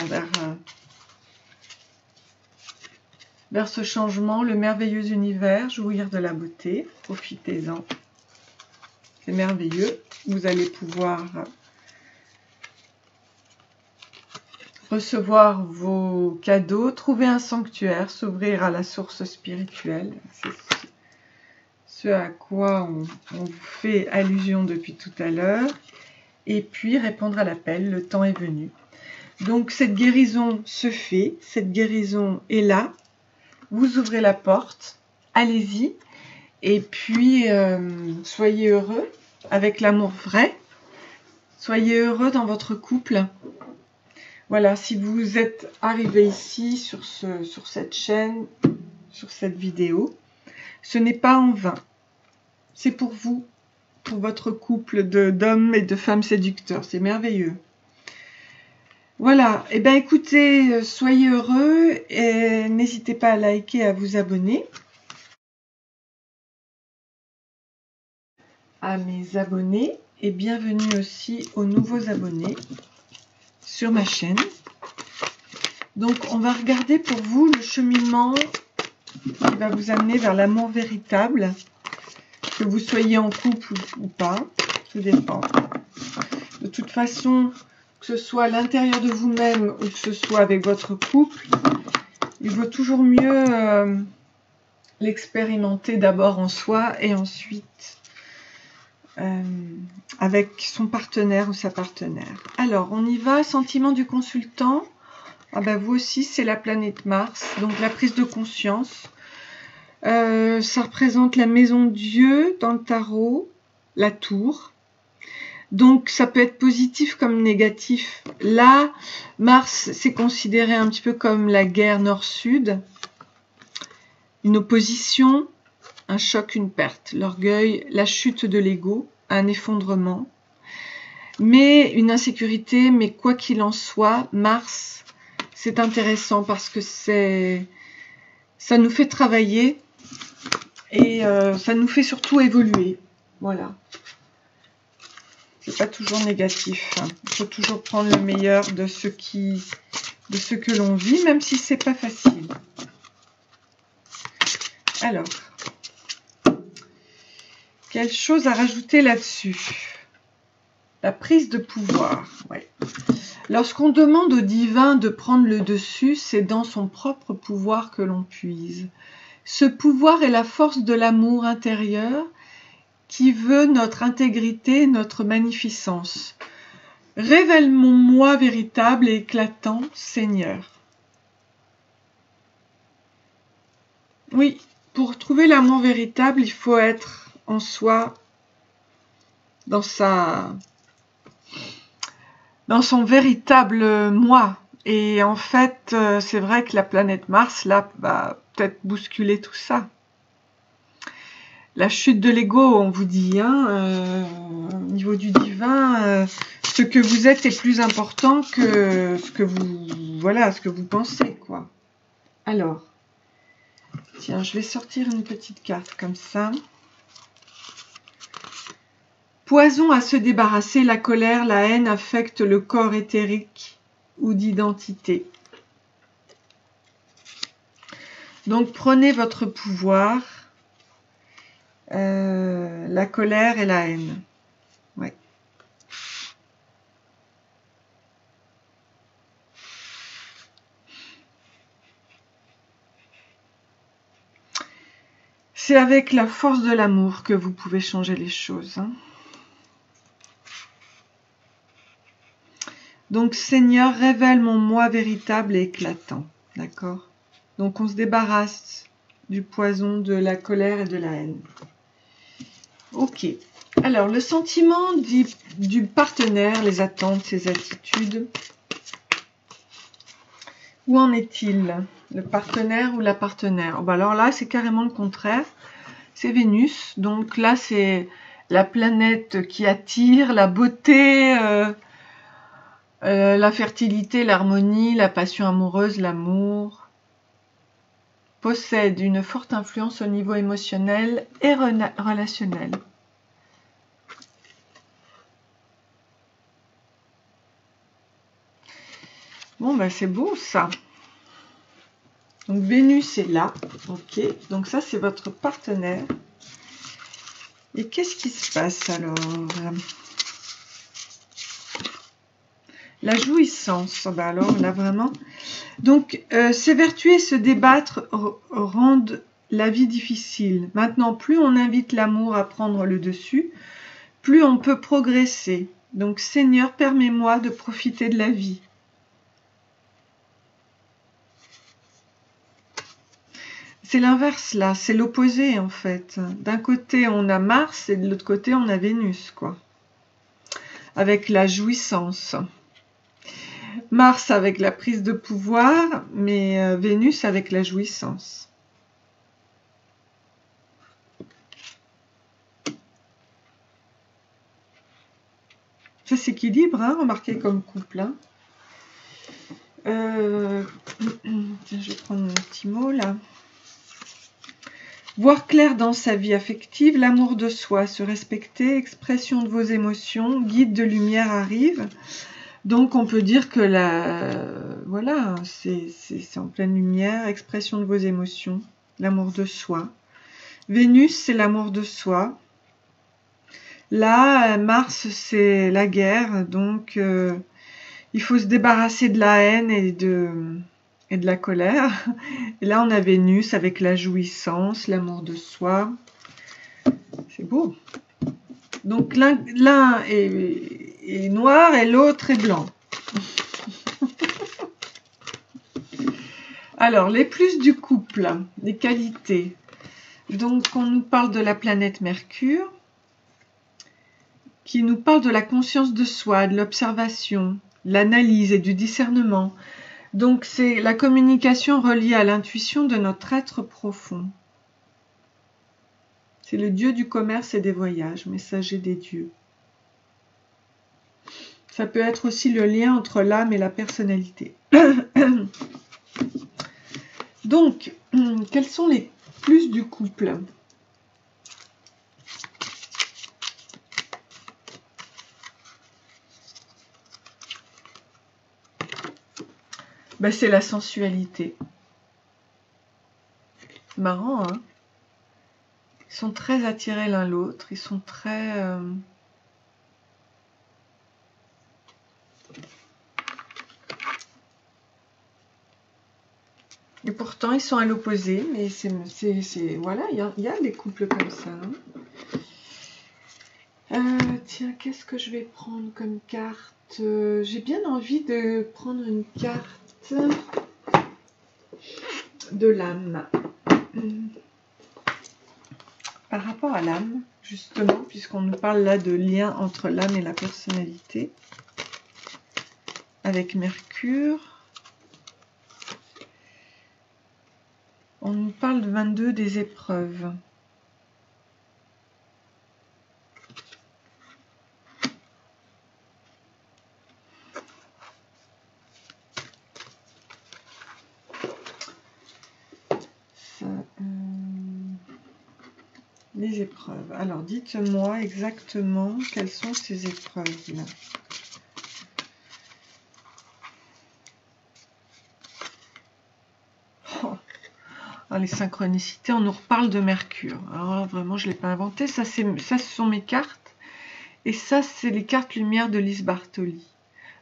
vers ce changement, le merveilleux univers, jouir de la beauté, profitez-en. C'est merveilleux, vous allez pouvoir recevoir vos cadeaux, trouver un sanctuaire, s'ouvrir à la source spirituelle. C'est ce à quoi on vous fait allusion depuis tout à l'heure. Et puis répondre à l'appel, le temps est venu. Donc cette guérison se fait, cette guérison est là. Vous ouvrez la porte, allez-y. Et puis, soyez heureux avec l'amour vrai. Soyez heureux dans votre couple. Voilà, si vous êtes arrivé ici sur cette chaîne, sur cette vidéo, ce n'est pas en vain. C'est pour vous, pour votre couple d'hommes et de femmes séducteurs. C'est merveilleux. Voilà, et bien écoutez, soyez heureux et n'hésitez pas à liker et à vous abonner. À mes abonnés et bienvenue aussi aux nouveaux abonnés sur ma chaîne. Donc on va regarder pour vous le cheminement qui va vous amener vers l'amour véritable, que vous soyez en couple ou pas, tout dépend. De toute façon, que ce soit à l'intérieur de vous-même ou que ce soit avec votre couple, il vaut toujours mieux l'expérimenter d'abord en soi et ensuite avec son partenaire ou sa partenaire. Alors, on y va. Sentiment du consultant. Ah ben, vous aussi, c'est la planète Mars. Donc, la prise de conscience. Ça représente la maison Dieu dans le tarot, la tour. Donc, ça peut être positif comme négatif. Là, Mars, c'est considéré un petit peu comme la guerre nord-sud. Une opposition, un choc, une perte. L'orgueil, la chute de l'ego. un effondrement, mais une insécurité, mais quoi qu'il en soit, Mars, c'est intéressant parce que ça nous fait travailler et ça nous fait surtout évoluer. Voilà. C'est pas toujours négatif. Hein. Il faut toujours prendre le meilleur de ce que l'on vit, même si c'est pas facile. Alors, quelle chose à rajouter là-dessus? La prise de pouvoir. Ouais. Lorsqu'on demande au divin de prendre le dessus, c'est dans son propre pouvoir que l'on puise. Ce pouvoir est la force de l'amour intérieur qui veut notre intégrité, notre magnificence. Révèle mon moi véritable et éclatant, Seigneur. Oui, pour trouver l'amour véritable, il faut être en soi, dans son véritable moi. Et en fait, c'est vrai que la planète Mars, là, va peut-être bousculer tout ça. La chute de l'ego, on vous dit, hein, au niveau du divin, ce que vous êtes est plus important que ce que vous pensez, quoi. Alors, tiens, je vais sortir une petite carte comme ça. Poison à se débarrasser, la colère, la haine affectent le corps éthérique ou d'identité. Donc prenez votre pouvoir, la colère et la haine. Ouais. C'est avec la force de l'amour que vous pouvez changer les choses. Hein. Donc, Seigneur, révèle mon moi véritable et éclatant. D'accord? Donc, on se débarrasse du poison, de la colère et de la haine. Ok. Alors, le sentiment du partenaire, les attentes, ses attitudes. Où en est-il? Le partenaire ou la partenaire? Ben alors là, c'est carrément le contraire. C'est Vénus. Donc là, c'est la planète qui attire, la beauté, la fertilité, l'harmonie, la passion amoureuse, l'amour. Possède une forte influence au niveau émotionnel et relationnel. Bon, ben c'est beau ça. Donc Vénus est là. Ok, donc ça c'est votre partenaire. Et qu'est-ce qui se passe alors? La jouissance. Ben alors là vraiment. Donc s'évertuer, se débattre rendent la vie difficile. Maintenant, plus on invite l'amour à prendre le dessus, plus on peut progresser. Donc Seigneur, permets-moi de profiter de la vie. C'est l'inverse là, c'est l'opposé en fait. D'un côté on a Mars et de l'autre côté on a Vénus, quoi. Avec la jouissance. Mars avec la prise de pouvoir, mais Vénus avec la jouissance. Ça s'équilibre, hein, remarquez comme couple. Hein. Je vais prendre mon petit mot là. Voir clair dans sa vie affective, l'amour de soi, se respecter, expression de vos émotions, guide de lumière arrive. Donc on peut dire que voilà, c'est en pleine lumière, expression de vos émotions, l'amour de soi. Vénus, c'est l'amour de soi. Là, Mars, c'est la guerre, donc il faut se débarrasser de la haine et de la colère. Et là, on a Vénus avec la jouissance, l'amour de soi. C'est beau. Donc, l'un est noir et l'autre est blanc. Alors, les plus du couple, les qualités. Donc, on nous parle de la planète Mercure, qui nous parle de la conscience de soi, de l'observation, l'analyse et du discernement. Donc, c'est la communication reliée à l'intuition de notre être profond. C'est le dieu du commerce et des voyages, messager des dieux. Ça peut être aussi le lien entre l'âme et la personnalité. Donc, quels sont les plus du couple? Ben, c'est la sensualité. Marrant, hein? Ils sont très attirés l'un l'autre, ils sont très... Et pourtant, ils sont à l'opposé, mais voilà, il y a des couples comme ça. Hein. Tiens, qu'est-ce que je vais prendre comme carte? J'ai bien envie de prendre une carte de l'âme. Par rapport à l'âme, justement, puisqu'on nous parle là de lien entre l'âme et la personnalité, avec Mercure, on nous parle de 22 des épreuves. Les épreuves. Alors, dites-moi exactement quelles sont ces épreuves-là. Oh. Les synchronicités, on nous reparle de Mercure. Alors là, vraiment, je ne l'ai pas inventé. Ça, ce sont mes cartes. Et ça, c'est les cartes lumière de Lise Bartoli.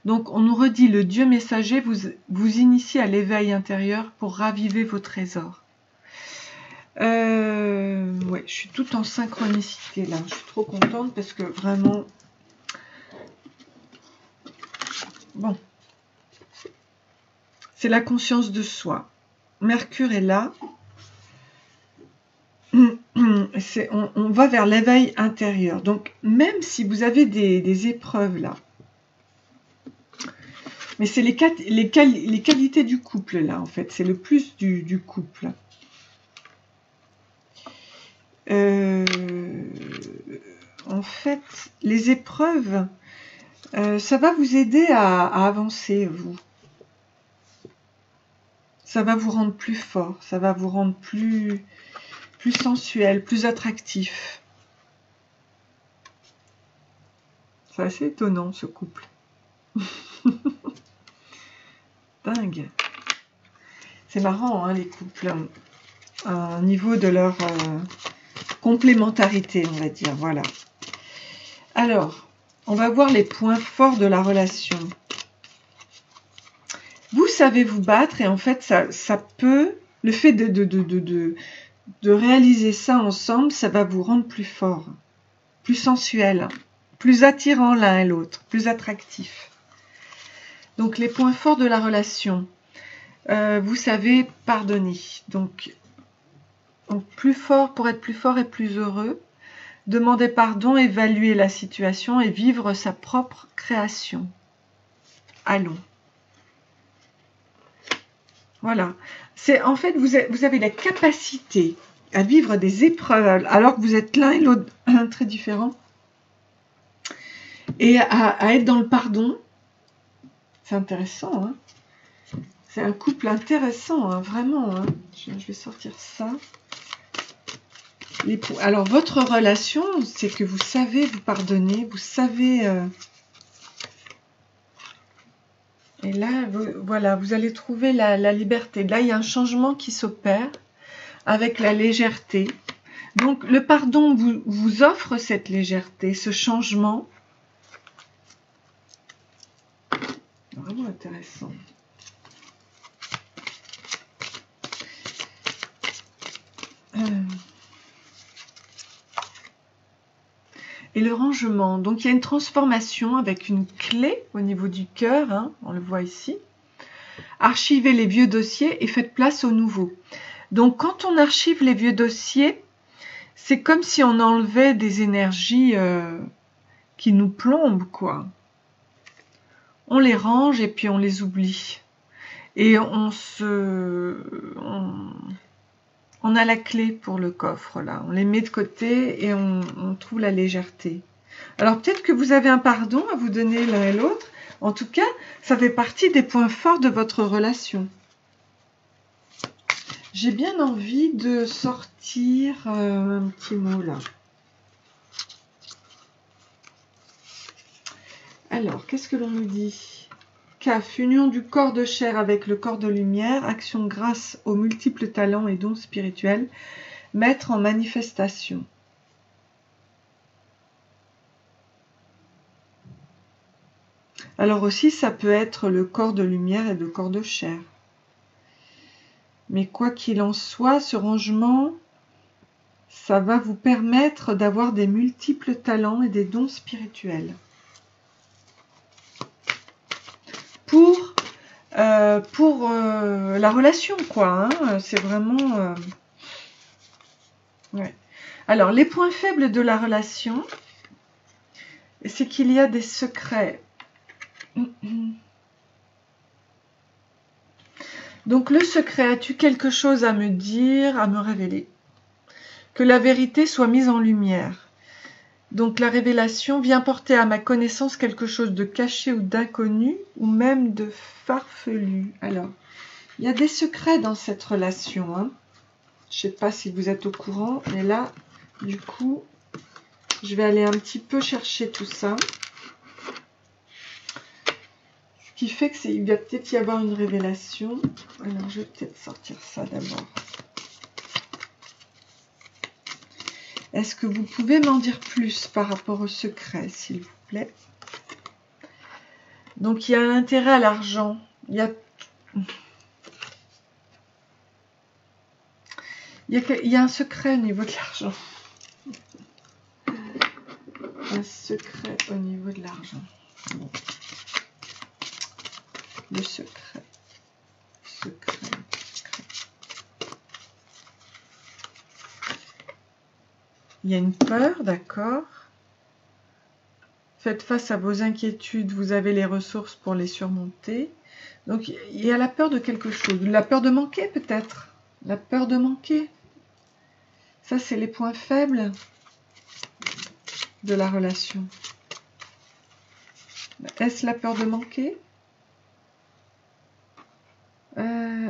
Donc, on nous redit, le Dieu messager vous initie à l'éveil intérieur pour raviver vos trésors. Ouais, je suis toute en synchronicité là. Je suis trop contente parce que vraiment... Bon. C'est la conscience de soi. Mercure est là. On va vers l'éveil intérieur. Donc, même si vous avez des épreuves là, mais c'est les qualités du couple là, en fait. C'est le plus du couple. En fait, les épreuves, ça va vous aider à avancer, vous. Ça va vous rendre plus fort, ça va vous rendre plus sensuel, plus attractif. C'est assez étonnant, ce couple. Dingue. C'est marrant, hein, les couples. Au niveau de leur complémentarité, on va dire. Voilà. Alors, on va voir les points forts de la relation. Vous savez vous battre et en fait, ça peut... Le fait de réaliser ça ensemble, ça va vous rendre plus fort, plus sensuel, plus attirant l'un et l'autre, plus attractif. Donc, les points forts de la relation. Vous savez pardonner. Donc, plus fort pour être plus fort et plus heureux. Demander pardon, évaluer la situation et vivre sa propre création. Allons. Voilà. C'est en fait, vous avez la capacité à vivre des épreuves alors que vous êtes l'un et l'autre très différents. Et à être dans le pardon. C'est intéressant, hein. C'est un couple intéressant, hein, vraiment. Hein. Je vais sortir ça. Alors, votre relation, c'est que vous savez vous pardonner, vous savez... Et là, voilà, vous allez trouver la liberté. Là, il y a un changement qui s'opère avec la légèreté. Donc, le pardon vous offre cette légèreté, ce changement. Vraiment intéressant. Et le rangement, donc il y a une transformation avec une clé au niveau du cœur, hein, on le voit ici. Archivez les vieux dossiers et faites place aux nouveaux. Donc quand on archive les vieux dossiers, c'est comme si on enlevait des énergies qui nous plombent, quoi. On les range et puis on les oublie. Et on on a la clé pour le coffre, là. On les met de côté et on trouve la légèreté. Alors, peut-être que vous avez un pardon à vous donner l'un et l'autre. En tout cas, ça fait partie des points forts de votre relation. J'ai bien envie de sortir un petit mot, là. Alors, qu'est-ce que l'on nous dit? CAF, union du corps de chair avec le corps de lumière, action grâce aux multiples talents et dons spirituels, mettre en manifestation. Alors aussi, ça peut être le corps de lumière et le corps de chair. Mais quoi qu'il en soit, ce rangement, ça va vous permettre d'avoir des multiples talents et des dons spirituels. Pour la relation, quoi. Hein. C'est vraiment... ouais. Alors, les points faibles de la relation, c'est qu'il y a des secrets. Donc, le secret, as-tu quelque chose à me dire, à me révéler? Que la vérité soit mise en lumière. Donc, la révélation vient porter à ma connaissance quelque chose de caché ou d'inconnu, ou même de farfelu. Alors, il y a des secrets dans cette relation. Hein. Je ne sais pas si vous êtes au courant, mais là, du coup, je vais aller un petit peu chercher tout ça. Ce qui fait que il va peut-être y avoir une révélation. Alors, je vais peut-être sortir ça d'abord. Est-ce que vous pouvez m'en dire plus par rapport au secret, s'il vous plaît? Donc, il y a un intérêt à l'argent. Il y a un secret au niveau de l'argent. Un secret au niveau de l'argent. Bon. Le secret. Secret. Il y a une peur, d'accord. Faites face à vos inquiétudes, vous avez les ressources pour les surmonter. Donc, il y a la peur de quelque chose. La peur de manquer, peut-être. La peur de manquer. Ça, c'est les points faibles de la relation. Est-ce la peur de manquer?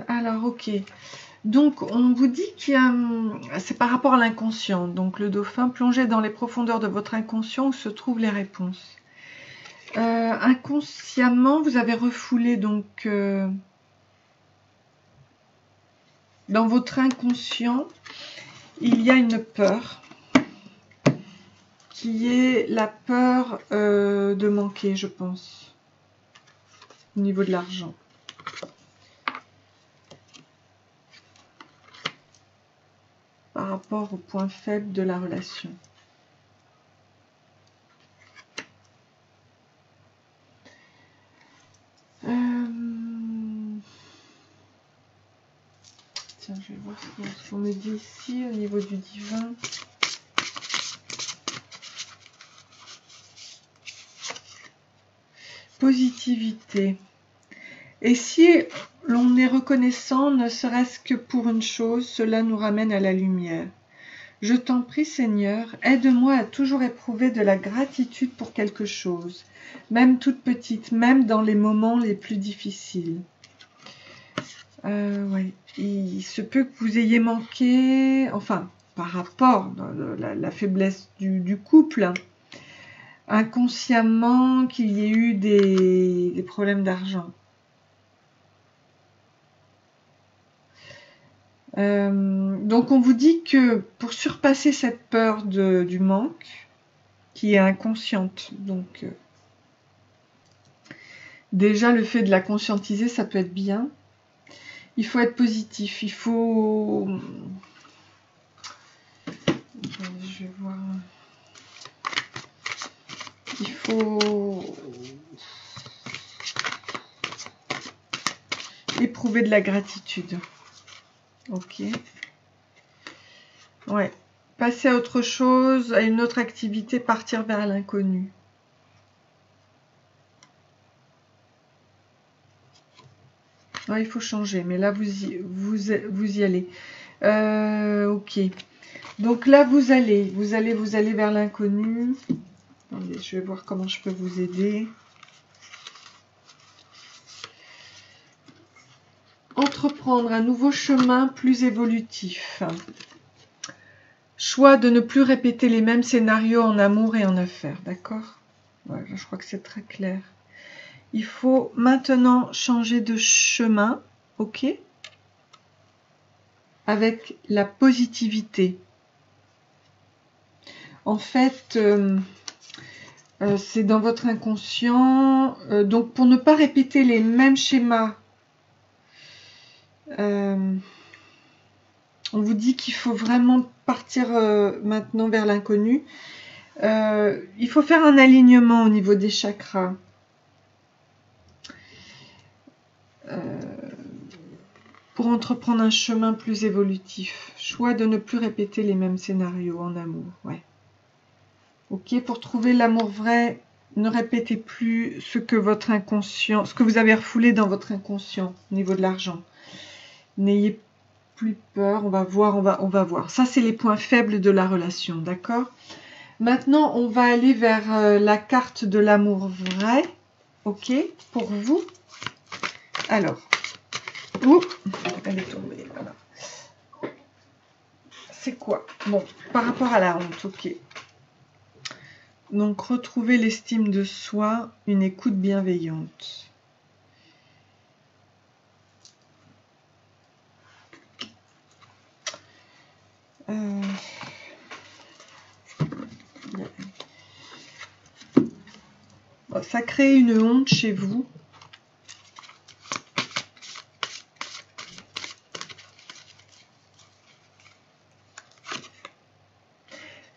Alors, ok. Donc, on vous dit qu'il y a... C'est par rapport à l'inconscient. Donc, le dauphin, plongez dans les profondeurs de votre inconscient où se trouvent les réponses. Inconsciemment, vous avez refoulé, donc, dans votre inconscient, il y a une peur, qui est la peur de manquer, je pense, au niveau de l'argent. Par rapport au point faible de la relation. Tiens, je vais voir ce qu'on me dit ici au niveau du divin. Positivité. Et si l'on est reconnaissant, ne serait-ce que pour une chose, cela nous ramène à la lumière. Je t'en prie, Seigneur, aide-moi à toujours éprouver de la gratitude pour quelque chose, même toute petite, même dans les moments les plus difficiles. Ouais. Il se peut que vous ayez manqué, enfin, par rapport à la faiblesse du couple, inconsciemment qu'il y ait eu des problèmes d'argent. Donc on vous dit que pour surpasser cette peur du manque, qui est inconsciente, donc déjà le fait de la conscientiser, ça peut être bien. Il faut être positif, il faut... Je vais voir... Il faut éprouver de la gratitude. Ok. Ouais. Passer à autre chose, à une autre activité, partir vers l'inconnu. Ouais, il faut changer, mais là, vous y allez. Ok. Donc là, vous allez vers l'inconnu. Attendez, je vais voir comment je peux vous aider. Entreprendre un nouveau chemin plus évolutif. Choix de ne plus répéter les mêmes scénarios en amour et en affaires, d'accord? Voilà, je crois que c'est très clair. Il faut maintenant changer de chemin, ok? Avec la positivité. En fait, c'est dans votre inconscient. Donc, pour ne pas répéter les mêmes schémas, on vous dit qu'il faut vraiment partir maintenant vers l'inconnu. Il faut faire un alignement au niveau des chakras. Pour entreprendre un chemin plus évolutif. Choix de ne plus répéter les mêmes scénarios en amour. Ouais. Ok, pour trouver l'amour vrai, ne répétez plus ce que votre inconscient, ce que vous avez refoulé dans votre inconscient au niveau de l'argent. N'ayez plus peur, on va voir, on va voir. Ça, c'est les points faibles de la relation, d'accord? Maintenant, on va aller vers la carte de l'amour vrai, ok, pour vous. Alors, elle est tombée, voilà. C'est quoi? Bon, par rapport à la honte, ok. Donc, retrouver l'estime de soi, une écoute bienveillante. Ça crée une honte chez vous.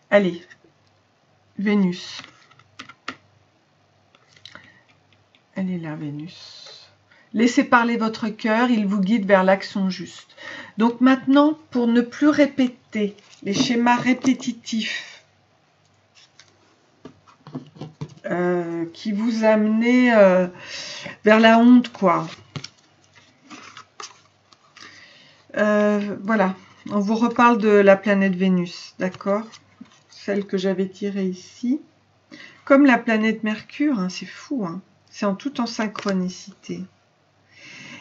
Allez, Vénus. Elle est là, Vénus. Laissez parler votre cœur, il vous guide vers l'action juste. Donc maintenant, pour ne plus répéter les schémas répétitifs qui vous amenaient vers la honte, quoi. Voilà, on vous reparle de la planète Vénus, d'accord? Celle que j'avais tirée ici. Comme la planète Mercure, hein, c'est fou, hein. C'est tout en synchronicité.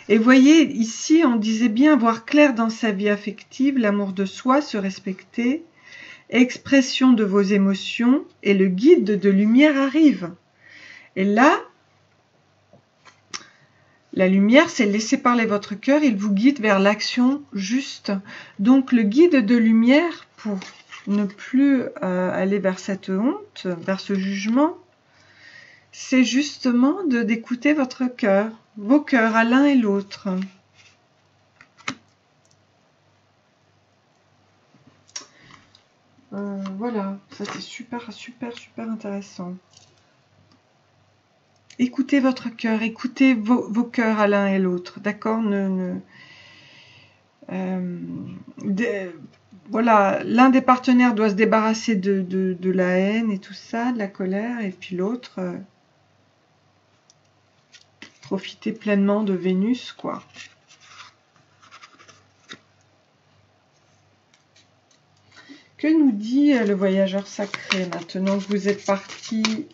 Et voyez, ici, on disait bien voir clair dans sa vie affective, l'amour de soi, se respecter, expression de vos émotions, et le guide de lumière arrive. Et là, la lumière, c'est laisser parler votre cœur, il vous guide vers l'action juste. Donc, le guide de lumière, pour ne plus aller vers cette honte, vers ce jugement, c'est justement d'écouter votre cœur, vos cœurs à l'un et l'autre. Voilà, ça c'est super intéressant. Écoutez votre cœur, écoutez vos cœurs à l'un et l'autre, d'accord? Voilà, l'un des partenaires doit se débarrasser de la haine et tout ça, de la colère, et puis l'autre, profiter pleinement de Vénus, quoi. Que nous dit le voyageur sacré maintenant que vous êtes parti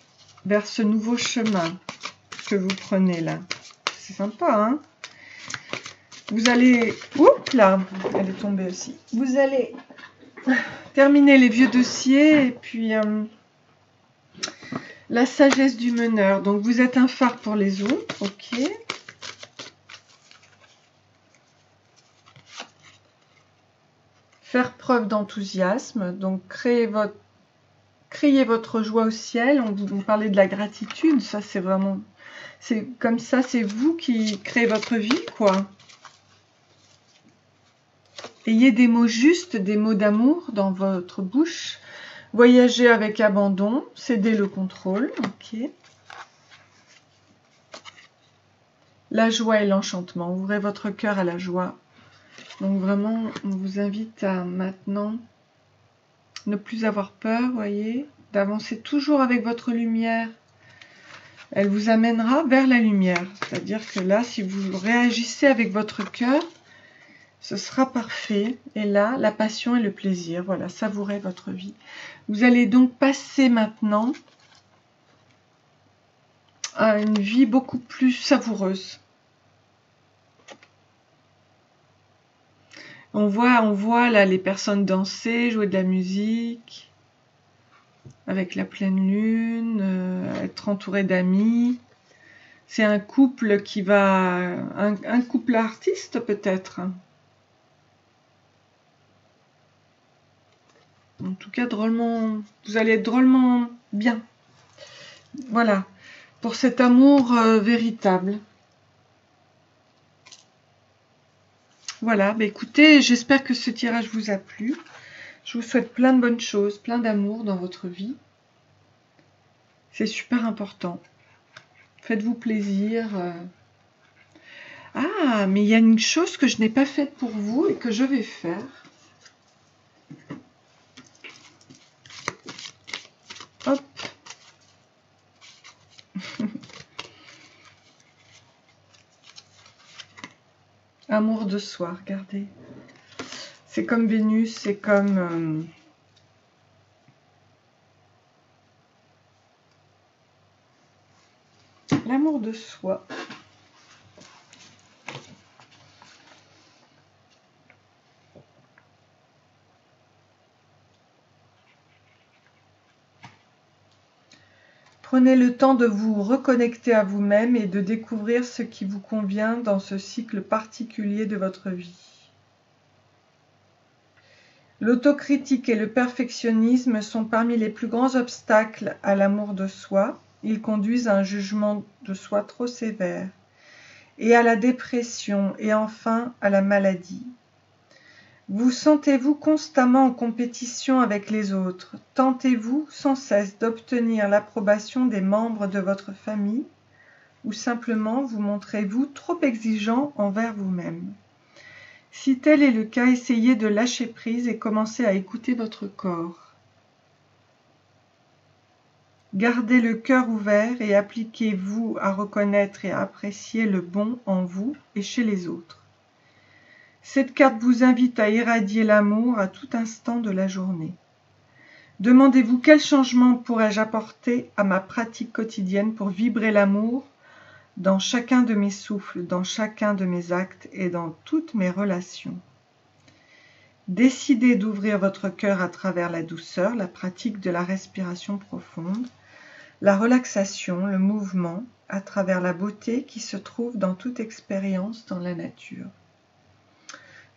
vers ce nouveau chemin que vous prenez là? C'est sympa, hein? Vous allez... Oups là, elle est tombée aussi. Vous allez terminer les vieux dossiers et puis la sagesse du meneur. Donc vous êtes un phare pour les autres, ok. Faire preuve d'enthousiasme, donc criez votre joie au ciel. On parlait de la gratitude, ça c'est vraiment... C'est comme ça, c'est vous qui créez votre vie, quoi. Ayez des mots justes, des mots d'amour dans votre bouche. Voyagez avec abandon, cédez le contrôle, ok. La joie et l'enchantement, ouvrez votre cœur à la joie. Donc vraiment, on vous invite à maintenant ne plus avoir peur, voyez, d'avancer toujours avec votre lumière. Elle vous amènera vers la lumière. C'est-à-dire que là, si vous réagissez avec votre cœur, ce sera parfait. Et là, la passion et le plaisir, voilà, savourez votre vie. Vous allez donc passer maintenant à une vie beaucoup plus savoureuse. On voit là les personnes danser, jouer de la musique, avec la pleine lune, être entouré d'amis. C'est un couple qui va... Un couple artiste peut-être. En tout cas, drôlement... Vous allez être drôlement bien. Voilà. Pour cet amour véritable. Voilà, bah écoutez, j'espère que ce tirage vous a plu. Je vous souhaite plein de bonnes choses, plein d'amour dans votre vie. C'est super important. Faites-vous plaisir. Ah, mais il y a une chose que je n'ai pas faite pour vous et que je vais faire. Hop. Amour de soi, regardez. C'est comme Vénus, c'est comme... l'amour de soi. Prenez le temps de vous reconnecter à vous-même et de découvrir ce qui vous convient dans ce cycle particulier de votre vie. L'autocritique et le perfectionnisme sont parmi les plus grands obstacles à l'amour de soi. Ils conduisent à un jugement de soi trop sévère et à la dépression et enfin à la maladie. Vous sentez-vous constamment en compétition avec les autres? Tentez-vous sans cesse d'obtenir l'approbation des membres de votre famille? Ou simplement vous montrez-vous trop exigeant envers vous-même? Si tel est le cas, essayez de lâcher prise et commencez à écouter votre corps. Gardez le cœur ouvert et appliquez-vous à reconnaître et à apprécier le bon en vous et chez les autres. Cette carte vous invite à irradier l'amour à tout instant de la journée. Demandez-vous quel changement pourrais-je apporter à ma pratique quotidienne pour vibrer l'amour dans chacun de mes souffles, dans chacun de mes actes et dans toutes mes relations. Décidez d'ouvrir votre cœur à travers la douceur, la pratique de la respiration profonde, la relaxation, le mouvement, à travers la beauté qui se trouve dans toute expérience dans la nature.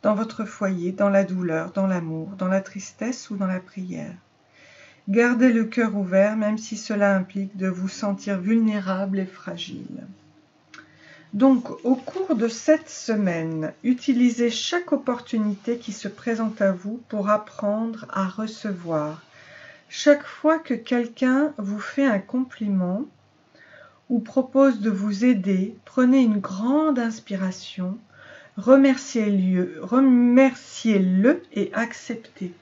Dans votre foyer, dans la douleur, dans l'amour, dans la tristesse ou dans la prière. Gardez le cœur ouvert, même si cela implique de vous sentir vulnérable et fragile. Donc, au cours de cette semaine, utilisez chaque opportunité qui se présente à vous pour apprendre à recevoir. Chaque fois que quelqu'un vous fait un compliment ou propose de vous aider, prenez une grande inspiration. Remerciez-le et acceptez.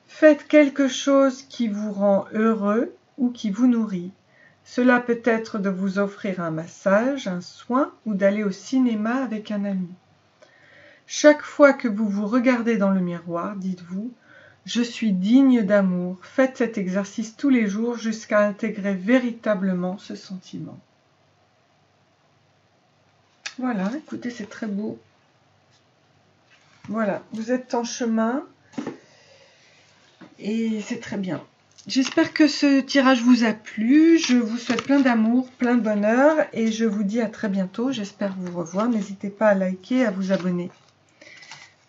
Faites quelque chose qui vous rend heureux ou qui vous nourrit. Cela peut être de vous offrir un massage, un soin ou d'aller au cinéma avec un ami. Chaque fois que vous vous regardez dans le miroir, dites-vous « Je suis digne d'amour ». Faites cet exercice tous les jours jusqu'à intégrer véritablement ce sentiment. Voilà, écoutez, c'est très beau. Voilà, vous êtes en chemin et c'est très bien. J'espère que ce tirage vous a plu. Je vous souhaite plein d'amour, plein de bonheur et je vous dis à très bientôt. J'espère vous revoir. N'hésitez pas à liker, à vous abonner.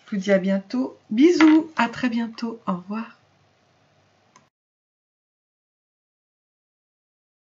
Je vous dis à bientôt. Bisous, à très bientôt. Au revoir.